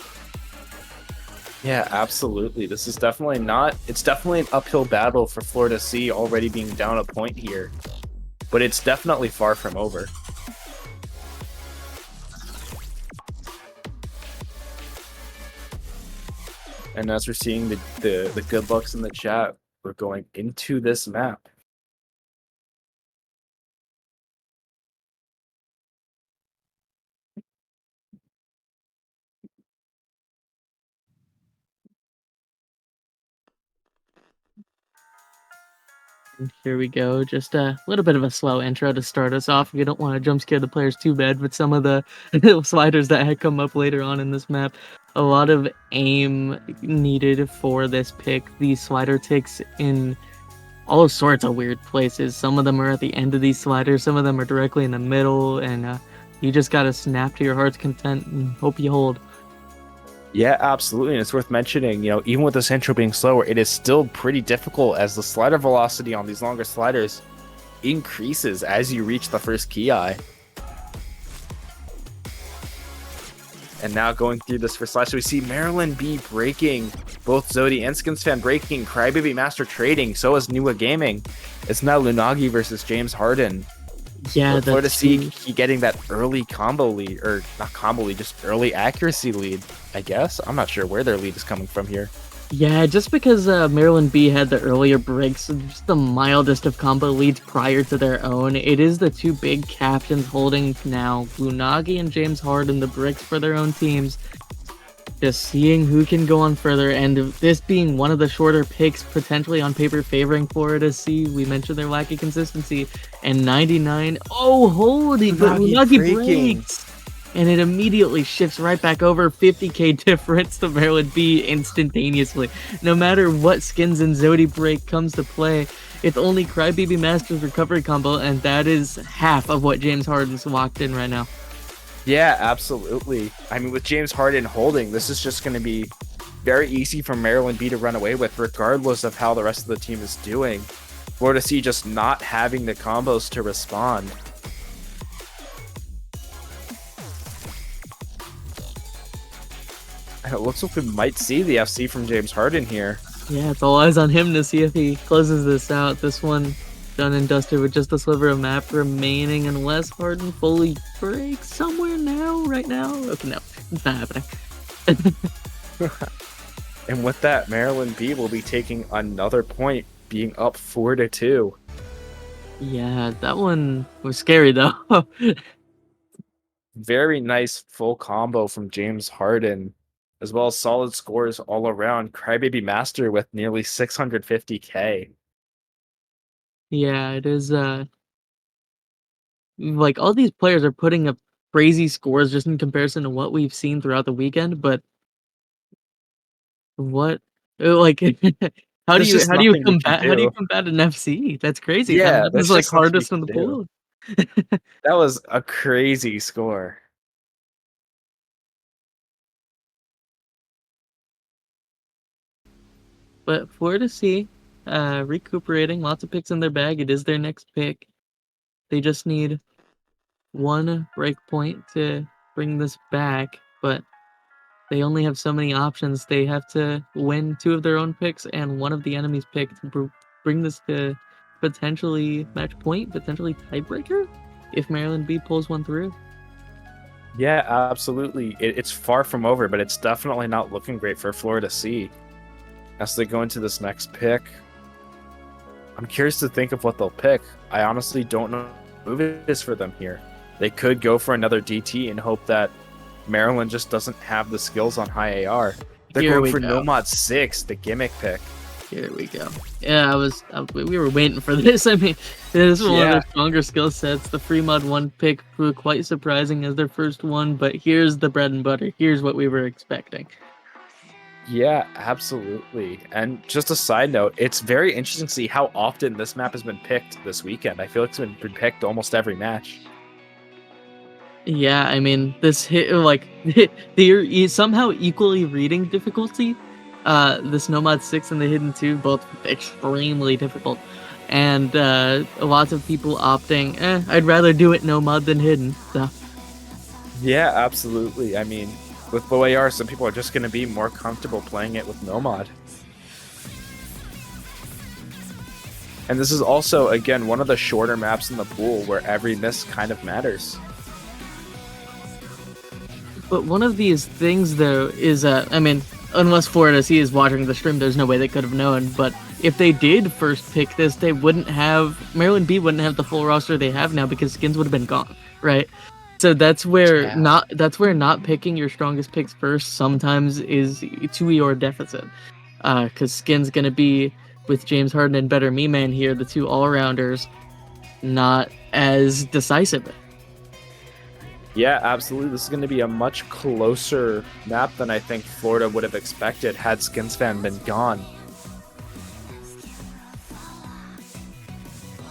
Yeah, absolutely. This is definitely it's definitely an uphill battle for Florida C already being down a point here, but it's definitely far from over. And as we're seeing the good looks in the chat, we're going into this map. And here we go. Just a little bit of a slow intro to start us off. We don't want to jump scare the players too bad with some of the sliders that had come up later on in this map. A lot of aim needed for this pick. These slider takes in all sorts of weird places. Some of them are at the end of these sliders, some of them are directly in the middle, and you just gotta snap to your heart's content and hope you hold. Yeah, absolutely. And it's worth mentioning, even with this intro being slower, it is still pretty difficult as the slider velocity on these longer sliders increases as you reach the first key eye. And now going through this first slash, we see Marilyn B breaking, both Zodi and Skinsfan breaking, Crybaby Master trading, so is Nua Gaming. It's now Lunagi versus James Harden. Yeah, Look forward to that's see he getting that early combo lead, or not combo lead, just early accuracy lead, I guess. I'm not sure where their lead is coming from here. Yeah, just because Maryland B had the earlier breaks, just the mildest of combo leads prior to their own, it is the two big captains holding now Lunagi and James Harden the bricks for their own teams. Just seeing who can go on further, and this being one of the shorter picks potentially on paper favoring Florida C. We mentioned their lack of consistency, and 99. Oh, holy, but Lunagi breaks! And it immediately shifts right back over 50k difference to Maryland B instantaneously. No matter what skins and Zodi break comes to play, it's only Crybaby Master's recovery combo, and that is half of what James Harden's locked in right now. Yeah, absolutely. I mean, with James Harden holding, this is just going to be very easy for Maryland B to run away with, regardless of how the rest of the team is doing. Florida C just not having the combos to respond. And it looks like we might see the FC from James Harden here. Yeah, it's all eyes on him to see if he closes this out. This one done and dusted with just a sliver of map remaining, unless Harden fully breaks somewhere now, right now. Okay, no, it's not happening. And with that, Maryland B will be taking another point, being up 4-2. Yeah, that one was scary though. Very nice full combo from James Harden, as well as solid scores all around. Crybaby Master with nearly 650k. Yeah, it is. Like all these players are putting up crazy scores just in comparison to what we've seen throughout the weekend. But what, like, how do There's you just nothing we can how do you do. combat an FC? That's crazy. Yeah, That there's is like just nothing we hardest in can the do. pool. That was a crazy score. But Florida C, recuperating, lots of picks in their bag. It is their next pick. They just need one break point to bring this back, but they only have so many options. They have to win two of their own picks and one of the enemy's pick to bring this to potentially match point, potentially tiebreaker, if Maryland B pulls one through. Yeah, absolutely. It's far from over, but it's definitely not looking great for Florida C. As they go into this next pick, I'm curious to think of what they'll pick. I honestly don't know what move it is for them here. They could go for another DT and hope that Maryland just doesn't have the skills on high AR. They're Here going we for go. Nomad 6, the gimmick pick. Here we go. Yeah, we were waiting for this. I mean, this is one of Yeah. their stronger skill sets. The free mod 1 pick proved quite surprising as their first one, but here's the bread and butter. Here's what we were expecting. Yeah, absolutely. And just a side note, it's very interesting to see how often this map has been picked this weekend. I feel like it's been picked almost every match. Yeah, I mean, this hit like they're somehow equally reading difficulty. This Nomad 6 and the Hidden 2 both extremely difficult, and lots of people opting. I'd rather do it Nomad than Hidden. So Yeah, absolutely. I mean, with low AR, some people are just going to be more comfortable playing it with Nomad. And this is also, again, one of the shorter maps in the pool where every miss kind of matters. But one of these things, though, is I mean, unless Florida C is watching the stream, there's no way they could have known. But if they did first pick this, they wouldn't have Maryland B wouldn't have the full roster they have now because skins would have been gone, right? So that's where not picking your strongest picks first sometimes is to your deficit, because skins gonna be with James Harden and Better Me Man here, the two all rounders, not as decisive. Yeah, absolutely. This is going to be a much closer map than I think Florida would have expected had Skinsfan been gone.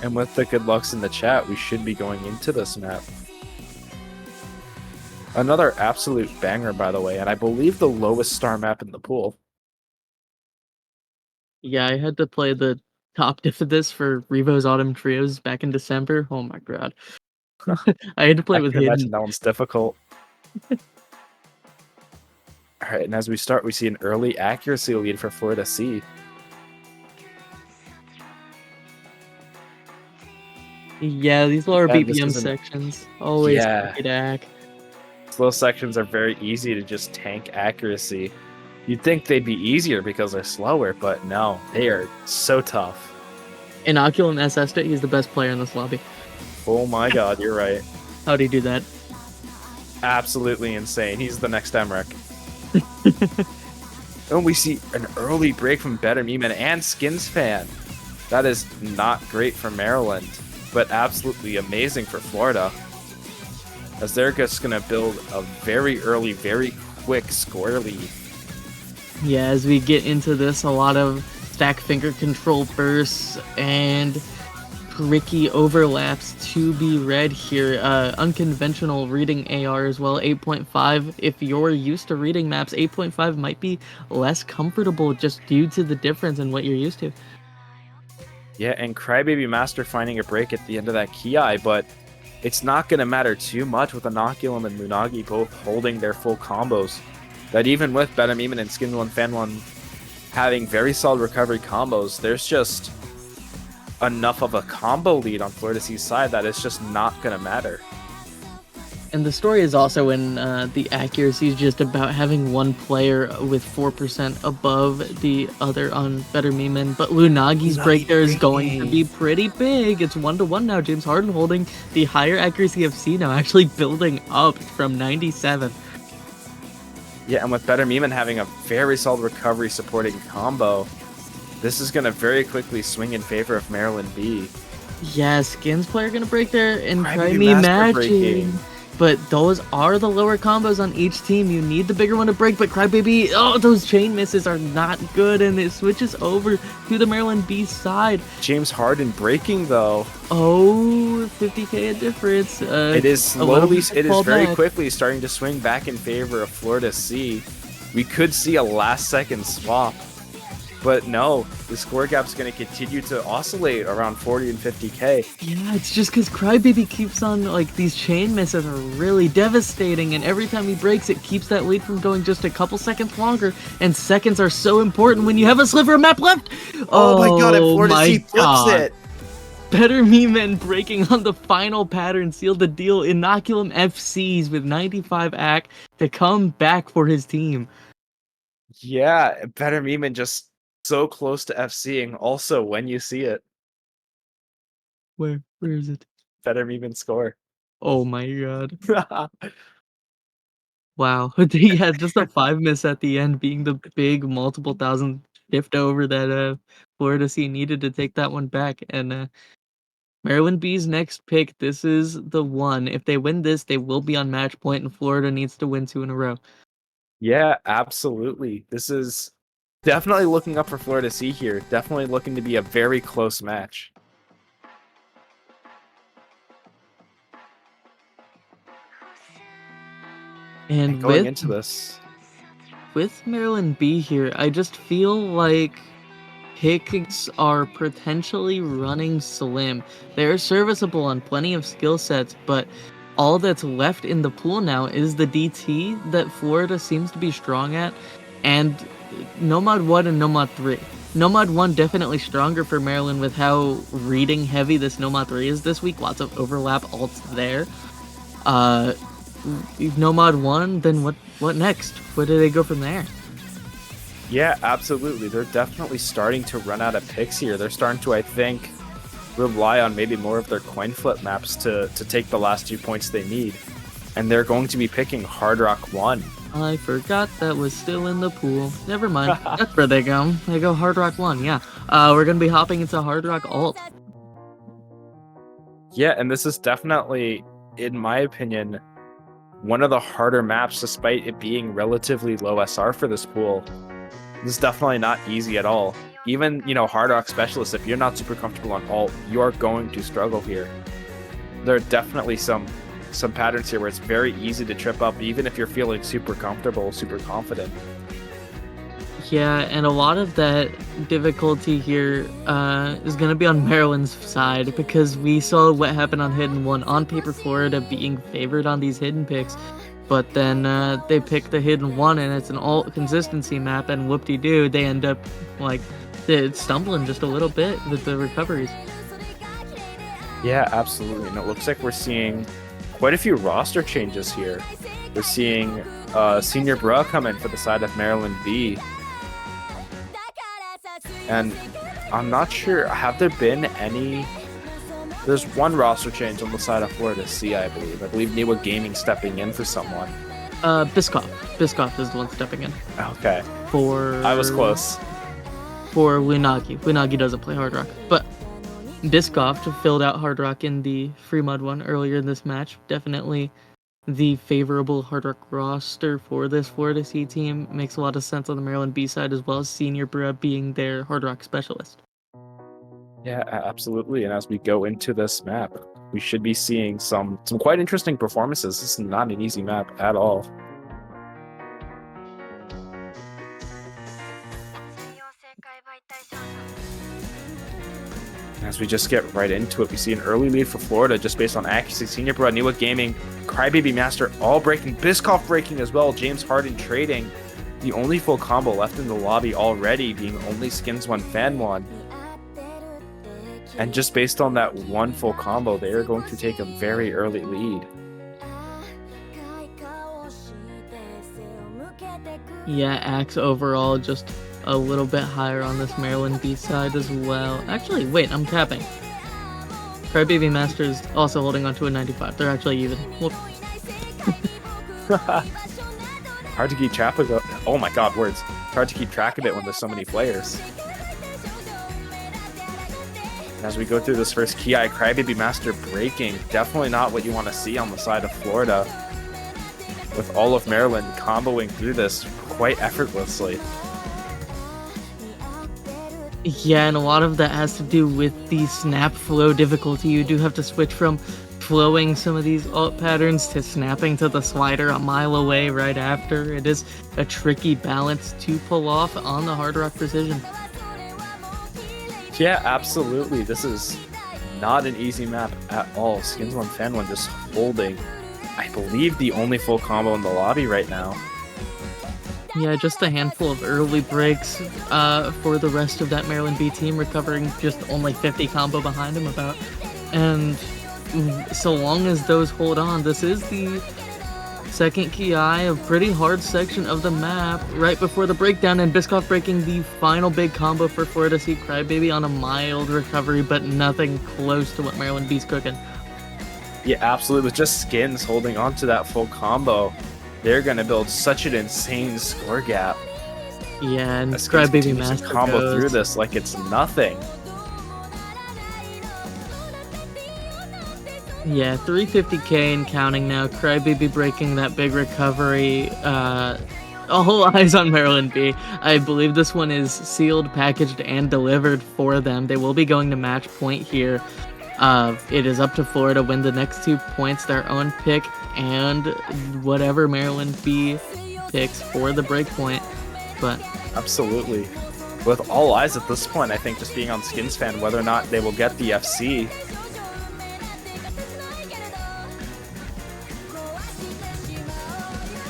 And with the good lucks in the chat, we should be going into this map. Another absolute banger, by the way, and I believe the lowest star map in the pool. Yeah, I had to play the top diff of this for Revo's Autumn Trios back in December. Oh my god. I had to play I with can imagine Hidden. that one's difficult. All right, and as we start, we see an early accuracy lead for Florida C. Yeah, these lower And this BPM is an sections. Always Yeah. tricky to hack. slow sections are very easy to just tank accuracy. You'd think they'd be easier because they're slower, but no, they are so tough. Inoculum SS'd it, he's the best player in this lobby. Oh my god, you're right. How'd he do that? Absolutely insane. He's the next Emmerich. And we see an early break from Better Meman and Skins Fan. That is not great for Maryland, but absolutely amazing for Florida. As they're just going to build a very early, very quick score lead. Yeah, as we get into this, a lot of stack finger control bursts and tricky overlaps to be read here. Unconventional reading AR as well, 8.5. If you're used to reading maps, 8.5 might be less comfortable just due to the difference in what you're used to. Yeah, and Crybaby Master finding a break at the end of that Ki, but it's not going to matter too much with Inoculum and Munagi both holding their full combos. That even with Better Meman and Skin 1 Fan 1 having very solid recovery combos, there's just enough of a combo lead on Florida C's side that it's just not going to matter. And the story is also in the accuracy is just about having one player with 4% above the other on Better Meman. But Lunagi's break there is going to be pretty big. It's 1-1 now. James Harden holding the higher accuracy of C now, actually building up from 97. Yeah, and with Better Meman having a very solid recovery supporting combo, this is going to very quickly swing in favor of Maryland B. Yeah, Skins player gonna break there and Crybaby Cryme Master matching. breaking. But those are the lower combos on each team. You need the bigger one to break, but Crybaby, oh, those chain misses are not good, and it switches over to the Maryland B side. James Harden breaking though. Oh, 50k a difference. It is a little slowly, bit it is fall very back. quickly starting to swing back in favor of Florida C. We could see a last second swap, but no, the score gap's going to continue to oscillate around 40 and 50k. Yeah, it's just because Crybaby keeps on, like, these chain misses are really devastating, and every time he breaks, it keeps that lead from going just a couple seconds longer, and seconds are so important when you have a sliver of map left! Oh my god, and Florida my C flips God. it! Better Meman breaking on the final pattern sealed the deal. Inoculum FCs with 95 AC to come back for his team. Yeah, Better Meman just so close to FCing also when you see it. Where is it? Better Meman score. Oh my god. Wow. Yeah, just a 5 miss at the end being the big multiple thousand shift over that Florida C needed to take that one back. And Maryland B's next pick, this is the one. If they win this, they will be on match point, and Florida needs to win 2 in a row. Yeah, absolutely. This is definitely looking up for Florida C here. Definitely looking to be a very close match. And Going with into this, Maryland B here, I just feel like picks are potentially running slim. They're serviceable on plenty of skill sets, but all that's left in the pool now is the DT that Florida seems to be strong at, and Nomad 1 and Nomad 3. Nomad 1 definitely stronger for Maryland with how reading heavy this Nomad 3 is this week. Lots of overlap ults there. Nomad 1, then what next? Where do they go from there? yeah, absolutely. They're definitely starting to run out of picks here. They're starting to, I think, rely on maybe more of their coin flip maps to take the last 2 points they need. And they're going to be picking Hard Rock 1. I forgot that was still in the pool. Never mind. That's where they go. They go Hard Rock 1, yeah. We're gonna be hopping into Hard Rock Alt. Yeah, and this is definitely, in my opinion, one of the harder maps despite it being relatively low SR for this pool. This is definitely not easy at all. Even, Hard Rock Specialists, if you're not super comfortable on alt, you are going to struggle here. There are definitely some some patterns here where it's very easy to trip up, even if you're feeling super comfortable, super confident. Yeah, and a lot of that difficulty here is going to be on Maryland's side because we saw what happened on Hidden 1. On paper, Florida being favored on these hidden picks, but then they pick the Hidden 1 and it's an all consistency map, and whoop-de-doo, they end up like stumbling just a little bit with the recoveries. Yeah, absolutely. And it looks like we're seeing quite a few roster changes here. We're seeing Senior Bra come in for the side of Maryland B. And I'm not sure, have there been any... There's one roster change on the side of Florida C, I believe. I believe Niwa Gaming stepping in for someone. Biskov. Biskov is the one stepping in. Okay. For... I was close. For Winagi. Winagi doesn't play Hard Rock. But Biskov filled out Hard Rock in the Free Mud one earlier in this match. Definitely the favorable Hard Rock roster for this Florida C team. Makes a lot of sense on the Maryland B side, as well as Senior Bra being their Hard Rock specialist. Yeah, absolutely. And as we go into this map, we should be seeing some quite interesting performances. This is not an easy map at all. As we just get right into it, we see an early lead for Florida just based on accuracy. Senior Bra, Niwa Gaming, Crybaby Master all breaking, Biskov breaking as well, James Harden trading. The only full combo left in the lobby already being only Skins 1 Fan 1. And just based on that one full combo, they are going to take a very early lead. Yeah, Axe overall just a little bit higher on this Maryland B side as well. Actually, wait, I'm capping. Crybaby Master is also holding on to a 95. They're actually even. Whoop. Hard to keep track of it. Oh my god, words. It's hard to keep track of it when there's so many players. As we go through this first Ki, Crybaby Master breaking. Definitely not what you want to see on the side of Florida. With all of Maryland comboing through this quite effortlessly. Yeah, and a lot of that has to do with the snap flow difficulty. You do have to switch from flowing some of these alt patterns to snapping to the slider a mile away right after. It is a tricky balance to pull off on the Hard Rock Precision. Yeah, absolutely. This is not an easy map at all. Skins 1 Fan 1 just holding, I believe, the only full combo in the lobby right now. Yeah, just a handful of early breaks for the rest of that Maryland B team, recovering just only 50 combo behind him about. And so long as those hold on, this is the second Ki, a pretty hard section of the map right before the breakdown, and Biskov breaking the final big combo for Florida C. Crybaby on a mild recovery, but nothing close to what Maryland B's cooking. Yeah, absolutely. With just Skins holding on to that full combo, they're going to build such an insane score gap. Yeah, and Skins Crybaby continues to Master combo goes. through this like it's nothing. Yeah, 350k and counting now. Crybaby breaking that big recovery. All eyes on Maryland B. I believe this one is sealed, packaged, and delivered for them. They will be going to match point here. It is up to Florida to win the next 2 points, their own pick, and whatever Maryland B picks for the break point. But Absolutely. With all eyes at this point, I think just being on Skins Fan, whether or not they will get the FC.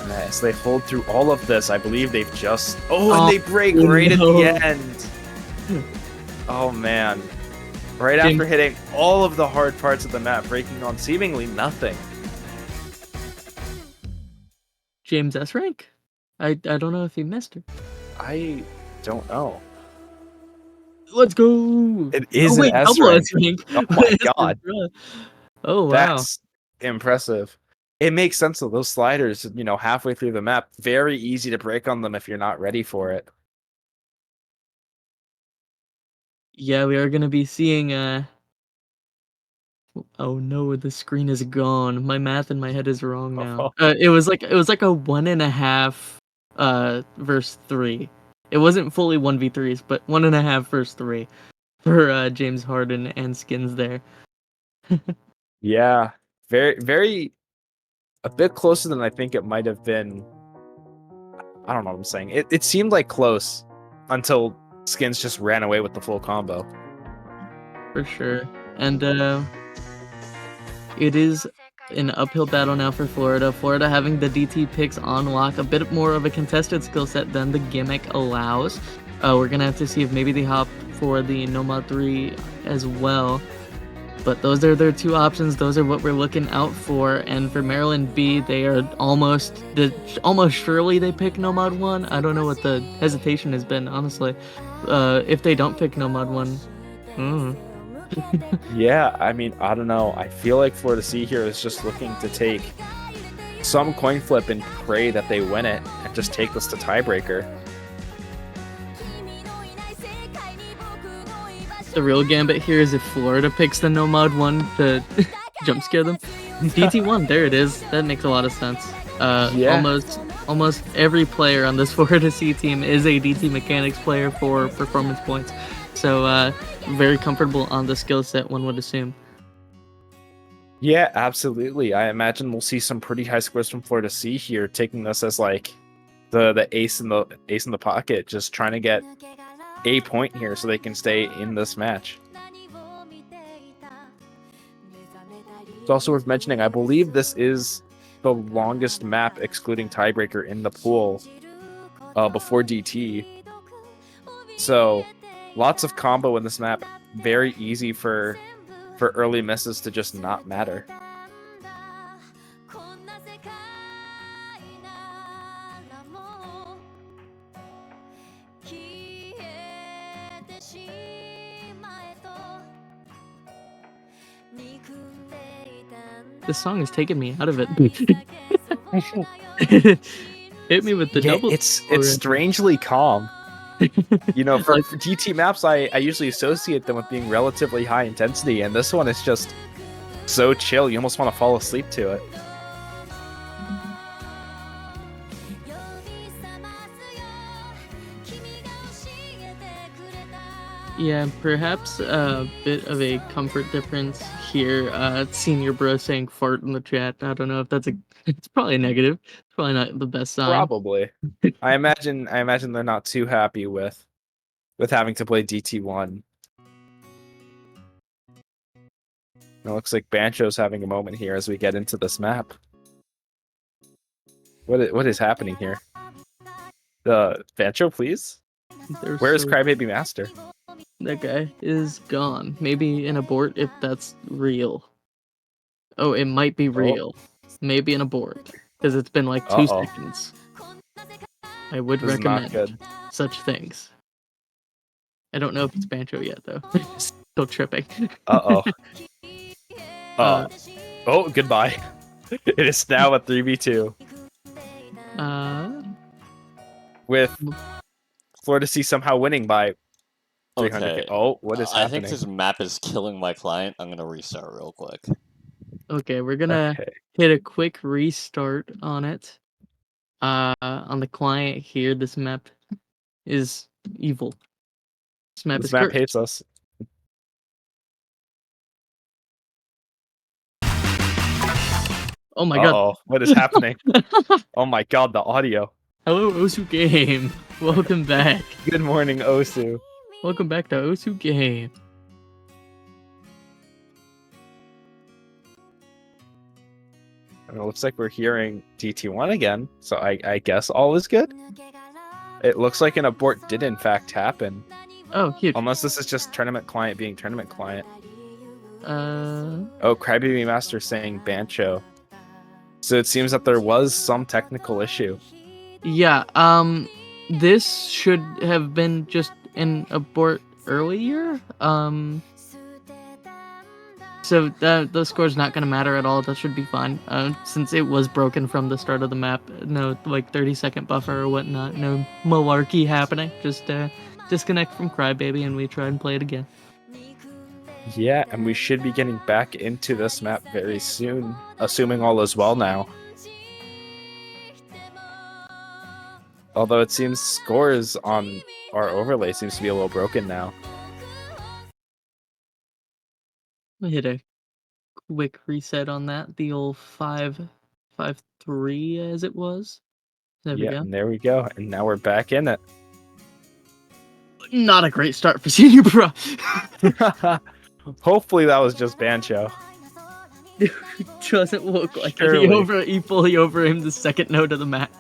And as they hold through all of this, I believe they've just... Oh, and they break right at the end. Oh, man. Right after hitting all of the hard parts of the map, breaking on seemingly nothing. James S. rank? I don't know if he missed her. I don't know. Let's go! It is oh, wait, an S double rank. S rank. Oh my god. Oh, wow. That's impressive. It makes sense of those sliders, halfway through the map. Very easy to break on them if you're not ready for it. Yeah, we are going to be seeing oh no, the screen is gone. My math in my head is wrong now. It was like a 1.5 verse 3. It wasn't fully 1v3s, but 1.5 verse 3 for James Harden and Skins there. Yeah. Very, very a bit closer than I think it might have been. I don't know what I'm saying. It seemed like close until Skins just ran away with the full combo. For sure. And it is an uphill battle now for Florida. Florida having the DT picks on lock, a bit more of a contested skill set than the gimmick allows. We're going to have to see if maybe they hop for the Nomad 3 as well. But those are their two options. Those are what we're looking out for. And for Maryland B, they are almost surely they pick Nomad 1. I don't know what the hesitation has been, honestly. If they don't pick Nomad 1, Yeah, I mean, I don't know. I feel like Florida C here is just looking to take some coin flip and pray that they win it and just take this to tiebreaker. The real gambit here is if Florida picks the Nomad 1 to jump scare them. DT1, there it is. That makes a lot of sense. Yeah. Almost every player on this Florida C team is a DT Mechanics player for performance points. So very comfortable on the skill set, one would assume. Yeah, absolutely. I imagine we'll see some pretty high scores from Florida C here, taking this as like the ace in the pocket, just trying to get a point here so they can stay in this match. It's also worth mentioning, I believe this is the longest map excluding tiebreaker in the pool before DT. So lots of combo in this map. Very easy for early misses to just not matter. This song has taken me out of it. Hit me with the double. It's strangely calm. You know, for GT maps, I usually associate them with being relatively high intensity, and this one is just so chill. You almost want to fall asleep to it. Yeah, perhaps a bit of a comfort difference here. Senior bro saying fart in the chat. I don't know if that's it's probably a negative. It's probably not the best sign. Probably. I imagine they're not too happy with having to play DT1. It looks like Bancho's having a moment here as we get into this map. What is happening here? Bancho, please? Where is Crybaby Master? That guy is gone. Maybe an abort if that's real. Oh, it might be real. Maybe an abort. Because it's been like 2 seconds. I would recommend such things. I don't know if it's Bancho yet, though. Still tripping. Oh, goodbye. It is now a 3v2. With Florida C somehow winning by 300. Okay. Oh, what is happening? I think this map is killing my client. I'm gonna restart real quick. Okay, we're gonna hit a quick restart on it. On the client here, this map is evil. This map hates us. Oh my god. What is happening? Oh my god, the audio. Hello, Osu Game. Welcome back. Good morning, Osu. Welcome back to Osu Game. And it looks like we're hearing DT1 again, so I guess all is good. It looks like an abort did in fact happen. Oh, huge. Unless this is just tournament client being tournament client. Oh, Crybaby Master saying Bancho. So it seems that there was some technical issue. Yeah, this should have been just an abort earlier. So the score's not going to matter at all. That should be fine. Since it was broken from the start of the map. No, like 30-second buffer or whatnot. No malarkey happening. Just disconnect from Crybaby and we try and play it again. Yeah, and we should be getting back into this map very soon, assuming all is well now. Although it seems scores on our overlay seems to be a little broken now. We hit a quick reset on that. The old 5 5-3 as it was. There we Yeah, go. and there we go. And now we're back in it. Not a great start for Senior Bro. Hopefully that was just Bancho. Doesn't look like it. Surely. He fully over him the second note of the map.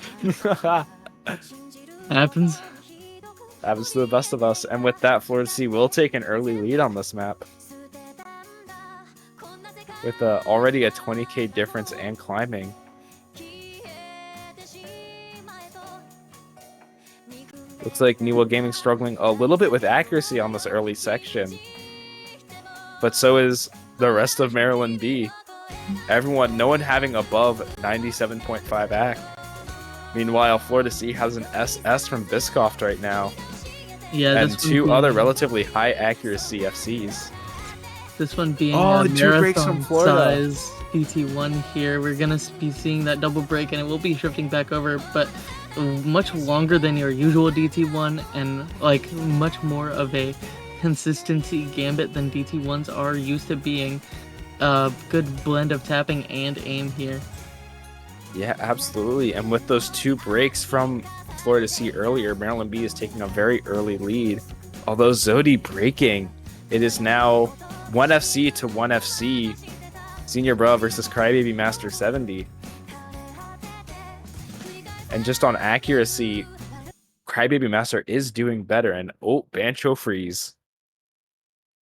Happens. Happens to the best of us. And with that, Florida C will take an early lead on this map. With already a 20k difference and climbing. Looks like Niwa Gaming struggling a little bit with accuracy on this early section. But so is the rest of Maryland B. No one having above 97.5 AC. Meanwhile, Florida C has an SS from Biscoff right now. Yeah, And two other relatively high accuracy FCs. This one being two breaks from Florida. size DT1 here. We're gonna be seeing that double break, and it will be shifting back over, but much longer than your usual DT1, and like much more of a consistency gambit than DT1s are used to being. Good blend of tapping and aim here. Yeah, absolutely. And with those two breaks from Florida C earlier, Maryland B is taking a very early lead. Although Zodi breaking, it is now 1FC to 1FC. Senior Bro versus Crybaby Master 70. And just on accuracy, Crybaby Master is doing better. And Bancho freeze.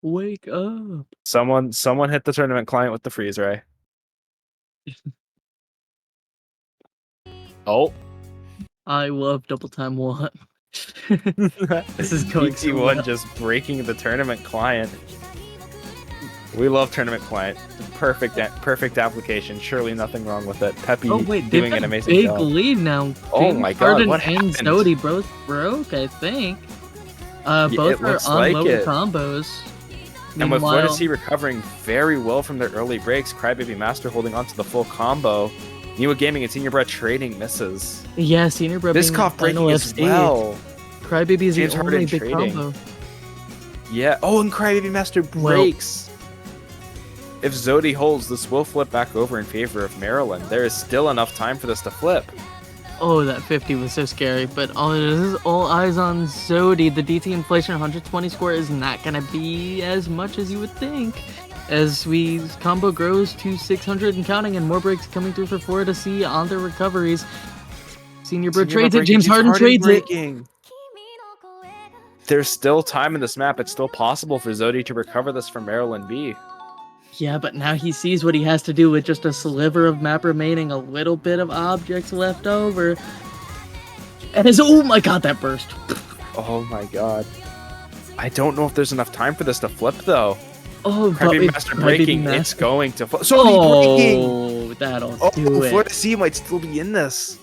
Wake up. Someone hit the tournament client with the freeze ray. I love double time one. This is going so BT1 well. just breaking the tournament client. We love tournament client. Perfect application. Surely nothing wrong with it. Peppy doing an amazing big job. lead now. Oh my god, Harden what and happened? Zodi both broke, I think. Both it are looks on like lower it. combos. And with Meanwhile- Florida C recovering very well from their early breaks, Crybaby Master holding on to the full combo. Niwa Gaming and Senior Bro trading misses. Yeah, Senior Bro being Biscoff the final breaking as FC. well. Crybaby is the James only Harden big trading. combo. Yeah. Oh, and Crybaby Master breaks. If Zodi holds, this will flip back over in favor of Maryland. There is still enough time for this to flip. Oh, that 50 was so scary, but this is all eyes on Zodi. The DT Inflation 120 score is not going to be as much as you would think. As combo grows to 600 and counting, and more breaks coming through for Florida C on their recoveries. Senior Bro trades it. James Harden trades it. There's still time in this map. It's still possible for Zodi to recover this from Maryland B. Yeah, but now he sees what he has to do with just a sliver of map remaining, a little bit of objects left over. And oh my god, that burst. Oh my god. I don't know if there's enough time for this to flip though. Oh, Crybaby but Master Crybaby breaking, Master- it's going to flip. So breaking! Oh, that'll Oh, do it. Florida C might still be in this.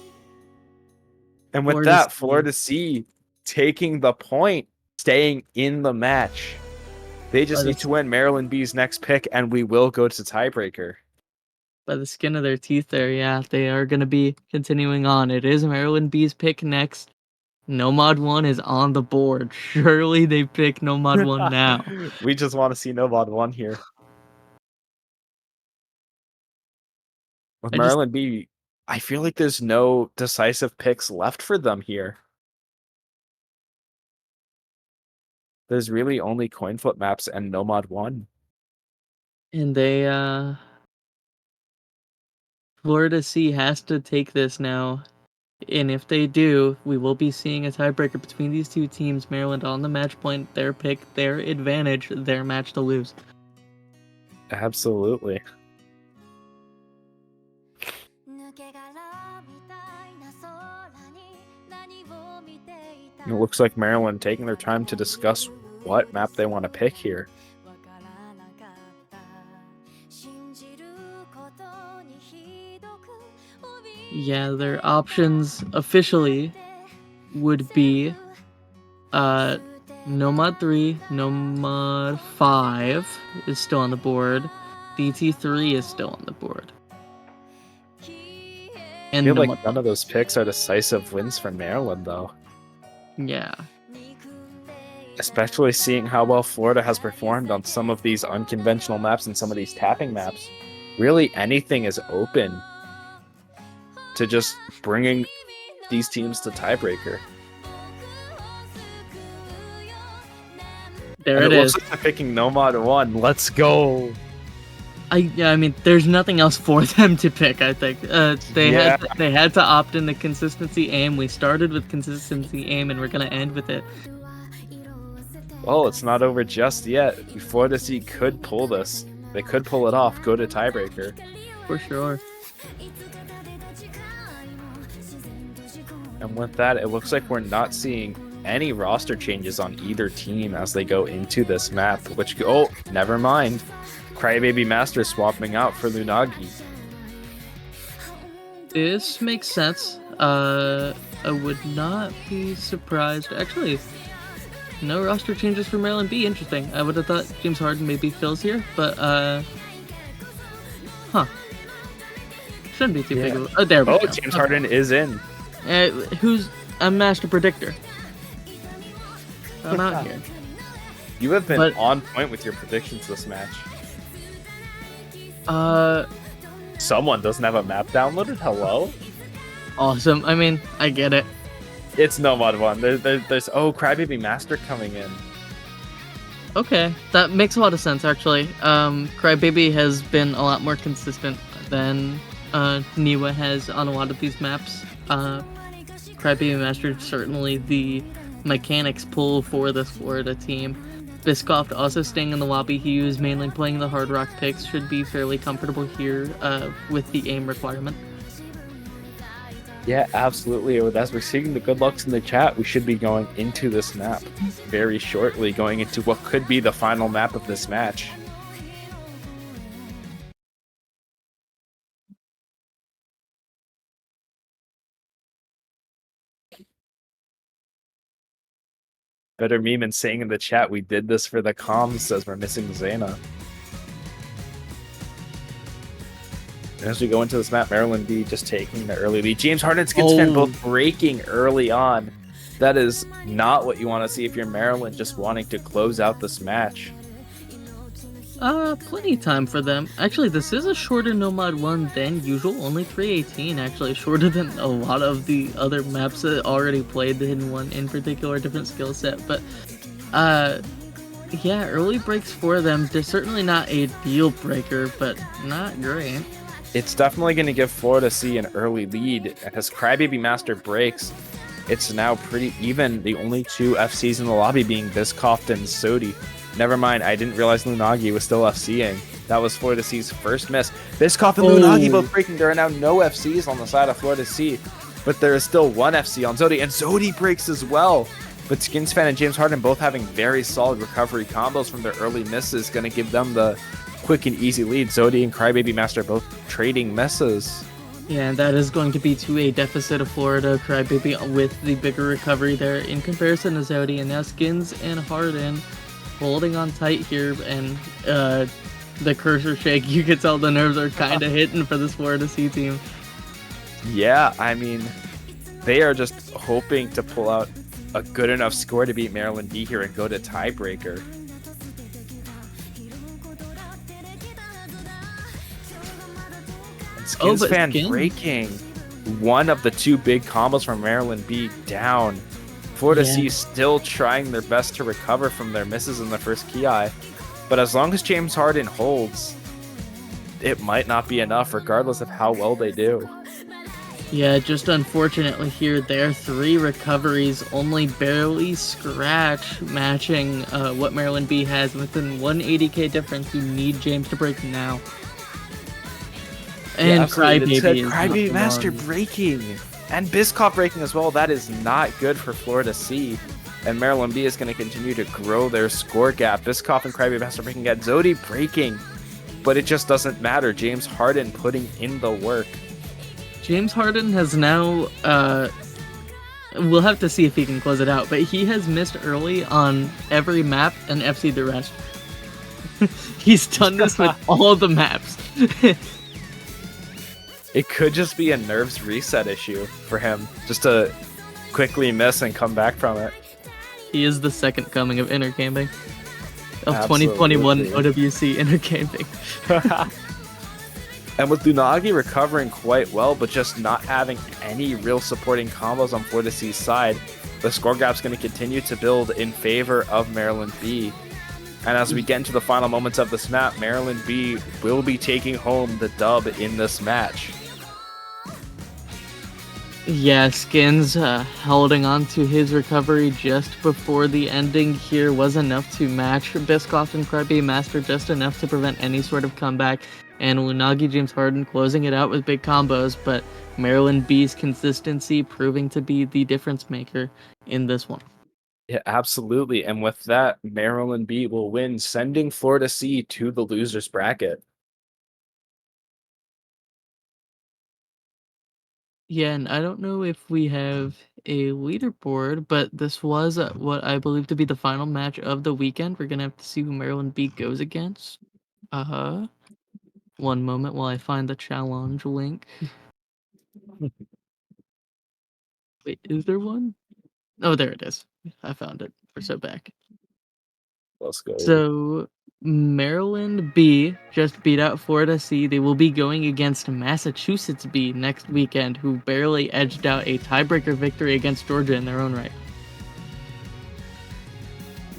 And with Florida that, C. Florida C taking the point, staying in the match. They just need to win Maryland B's next pick, and we will go to tiebreaker. By the skin of their teeth there, yeah, they are going to be continuing on. It is Maryland B's pick next. Nomad 1 is on the board. Surely they pick Nomad 1 now. We just want to see Nomad 1 here. With Maryland B, I feel like there's no decisive picks left for them here. There's really only coin flip maps and Nomad 1. And they, Florida C has to take this now. And if they do, we will be seeing a tiebreaker between these two teams. Maryland on the match point, their pick, their advantage, their match to lose. Absolutely. It looks like Maryland taking their time to discuss what map they want to pick here. Yeah, their options officially would be Nomad 3, Nomad 5 is still on the board, DT3 is still on the board. I feel like none of those picks are decisive wins for Maryland, though. Yeah. Especially seeing how well Florida has performed on some of these unconventional maps and some of these tapping maps. Really, anything is open. to just bringing these teams to tiebreaker. There And it looks is. like they're picking Nomad 1. Let's go. I mean, there's nothing else for them to pick. I think they had to opt in the consistency aim. We started with consistency aim, and we're gonna end with it. Well, it's not over just yet. Florida C could pull this. They could pull it off, go to tiebreaker. For sure. And with that, it looks like we're not seeing any roster changes on either team as they go into this map, which, oh, never mind. Crybaby Master swapping out for Lunagi. This makes sense. I would not be surprised. Actually, no roster changes for Maryland B. Interesting. I would have thought James Harden maybe fills here, but shouldn't be too big. Of a... there we go. James Harden is in. Who's a master predictor? I'm out here. You have been on point with your predictions this match. Someone doesn't have a map downloaded? Hello? Awesome. I mean, I get it. It's Nomad 1. There's Crybaby Master coming in. Okay, that makes a lot of sense, actually. Crybaby has been a lot more consistent than Niwa has on a lot of these maps. Crybaby Master certainly the mechanics pull for this Florida team. Biscoff also staying in the lobby. He was mainly playing the Hard Rock picks. Should be fairly comfortable here with the aim requirement. Yeah, absolutely. As we're seeing the good lucks in the chat, we should be going into this map very shortly, going into what could be the final map of this match. Better meme and saying in the chat, we did this for the comms, says we're missing Zaina. And as we go into this map, Maryland B just taking the early lead. James Harden and Skins fan both breaking early on. That is not what you want to see if you're Maryland just wanting to close out this match. Plenty of time for them. Actually, this is a shorter Nomad 1 than usual. Only 318, actually. Shorter than a lot of the other maps that already played the Hidden One, in particular, different skill set. But, yeah, early breaks for them. They're certainly not a deal breaker, but not great. It's definitely going to give Florida C an early lead. As Crybaby Master breaks, it's now pretty even. The only two FCs in the lobby being Biscoff and Sodi. Never mind, I didn't realize Lunagi was still FCing. That was Florida C's first miss. Biscoff and Lunagi both breaking. There are now no FCs on the side of Florida C, but there is still one FC on Zodi, and Zodi breaks as well. But Skinsfan and James Harden both having very solid recovery combos from their early misses, going to give them the quick and easy lead. Zodi and Crybaby Master both trading misses. Yeah, and that is going to be to a deficit of Florida. Crybaby with the bigger recovery there in comparison to Zodi, and now Skins and Harden holding on tight here, and the cursor shake, you can tell the nerves are kind of hitting for this Florida C team. Yeah, I mean, they are just hoping to pull out a good enough score to beat Maryland B here and go to tiebreaker. And Skins fan breaking one of the two big combos from Maryland B down. Florida C still trying their best to recover from their misses in the first Ki. But as long as James Harden holds, it might not be enough regardless of how well they do. Yeah, just unfortunately here, their 3 recoveries only barely scratch matching what Maryland B has. Within 180k difference, you need James to break now. And Crybaby Master breaking. And Biscoff breaking as well. That is not good for Florida C. And Maryland B is going to continue to grow their score gap. Biscoff and Crybaby Master breaking at Zodi breaking. But it just doesn't matter. James Harden putting in the work. James Harden has now... we'll have to see if he can close it out. But he has missed early on every map and FC'd the rest. He's done this with all the maps. It could just be a nerves reset issue for him, just to quickly miss and come back from it. He is the second coming of intercamping. Of Absolutely. 2021 OWC intercamping. And with Lunagi recovering quite well, but just not having any real supporting combos on Florida C's side, the score gap's going to continue to build in favor of Maryland B. And as we get into the final moments of this map, Maryland B will be taking home the dub in this match. Yeah, Skins holding on to his recovery just before the ending here was enough to match Biscoff and Crybaby Master, just enough to prevent any sort of comeback. And Lunagi James Harden closing it out with big combos, but Maryland B's consistency proving to be the difference maker in this one. Yeah, absolutely. And with that, Maryland B will win, sending Florida C to the losers bracket. Yeah, and I don't know if we have a leaderboard, but this was what I believe to be the final match of the weekend. We're gonna have to see who Maryland B goes against. One moment while I find the challenge link. Wait, is there one? Oh, there it is. I found it. We're so back. Let's go. So Maryland B just beat out Florida C. They will be going against Massachusetts B next weekend, who barely edged out a tiebreaker victory against Georgia in their own right.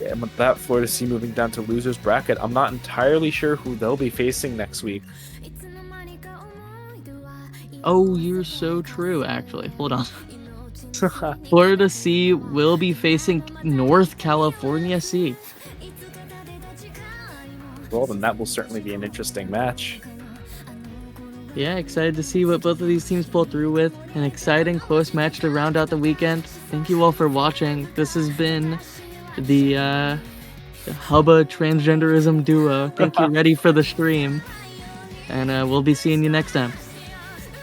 Yeah, and with that, Florida C moving down to losers bracket. I'm not entirely sure who they'll be facing next week. Oh, you're so true, actually. Hold on. Florida C will be facing North California C. Well, then that will certainly be an interesting match. Yeah, excited to see what both of these teams pull through with. An exciting close match to round out the weekend. Thank you all for watching. This has been the Hubba Transgenderism Duo. Thank you, ready for the stream. And we'll be seeing you next time.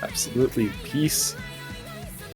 Absolutely. Peace.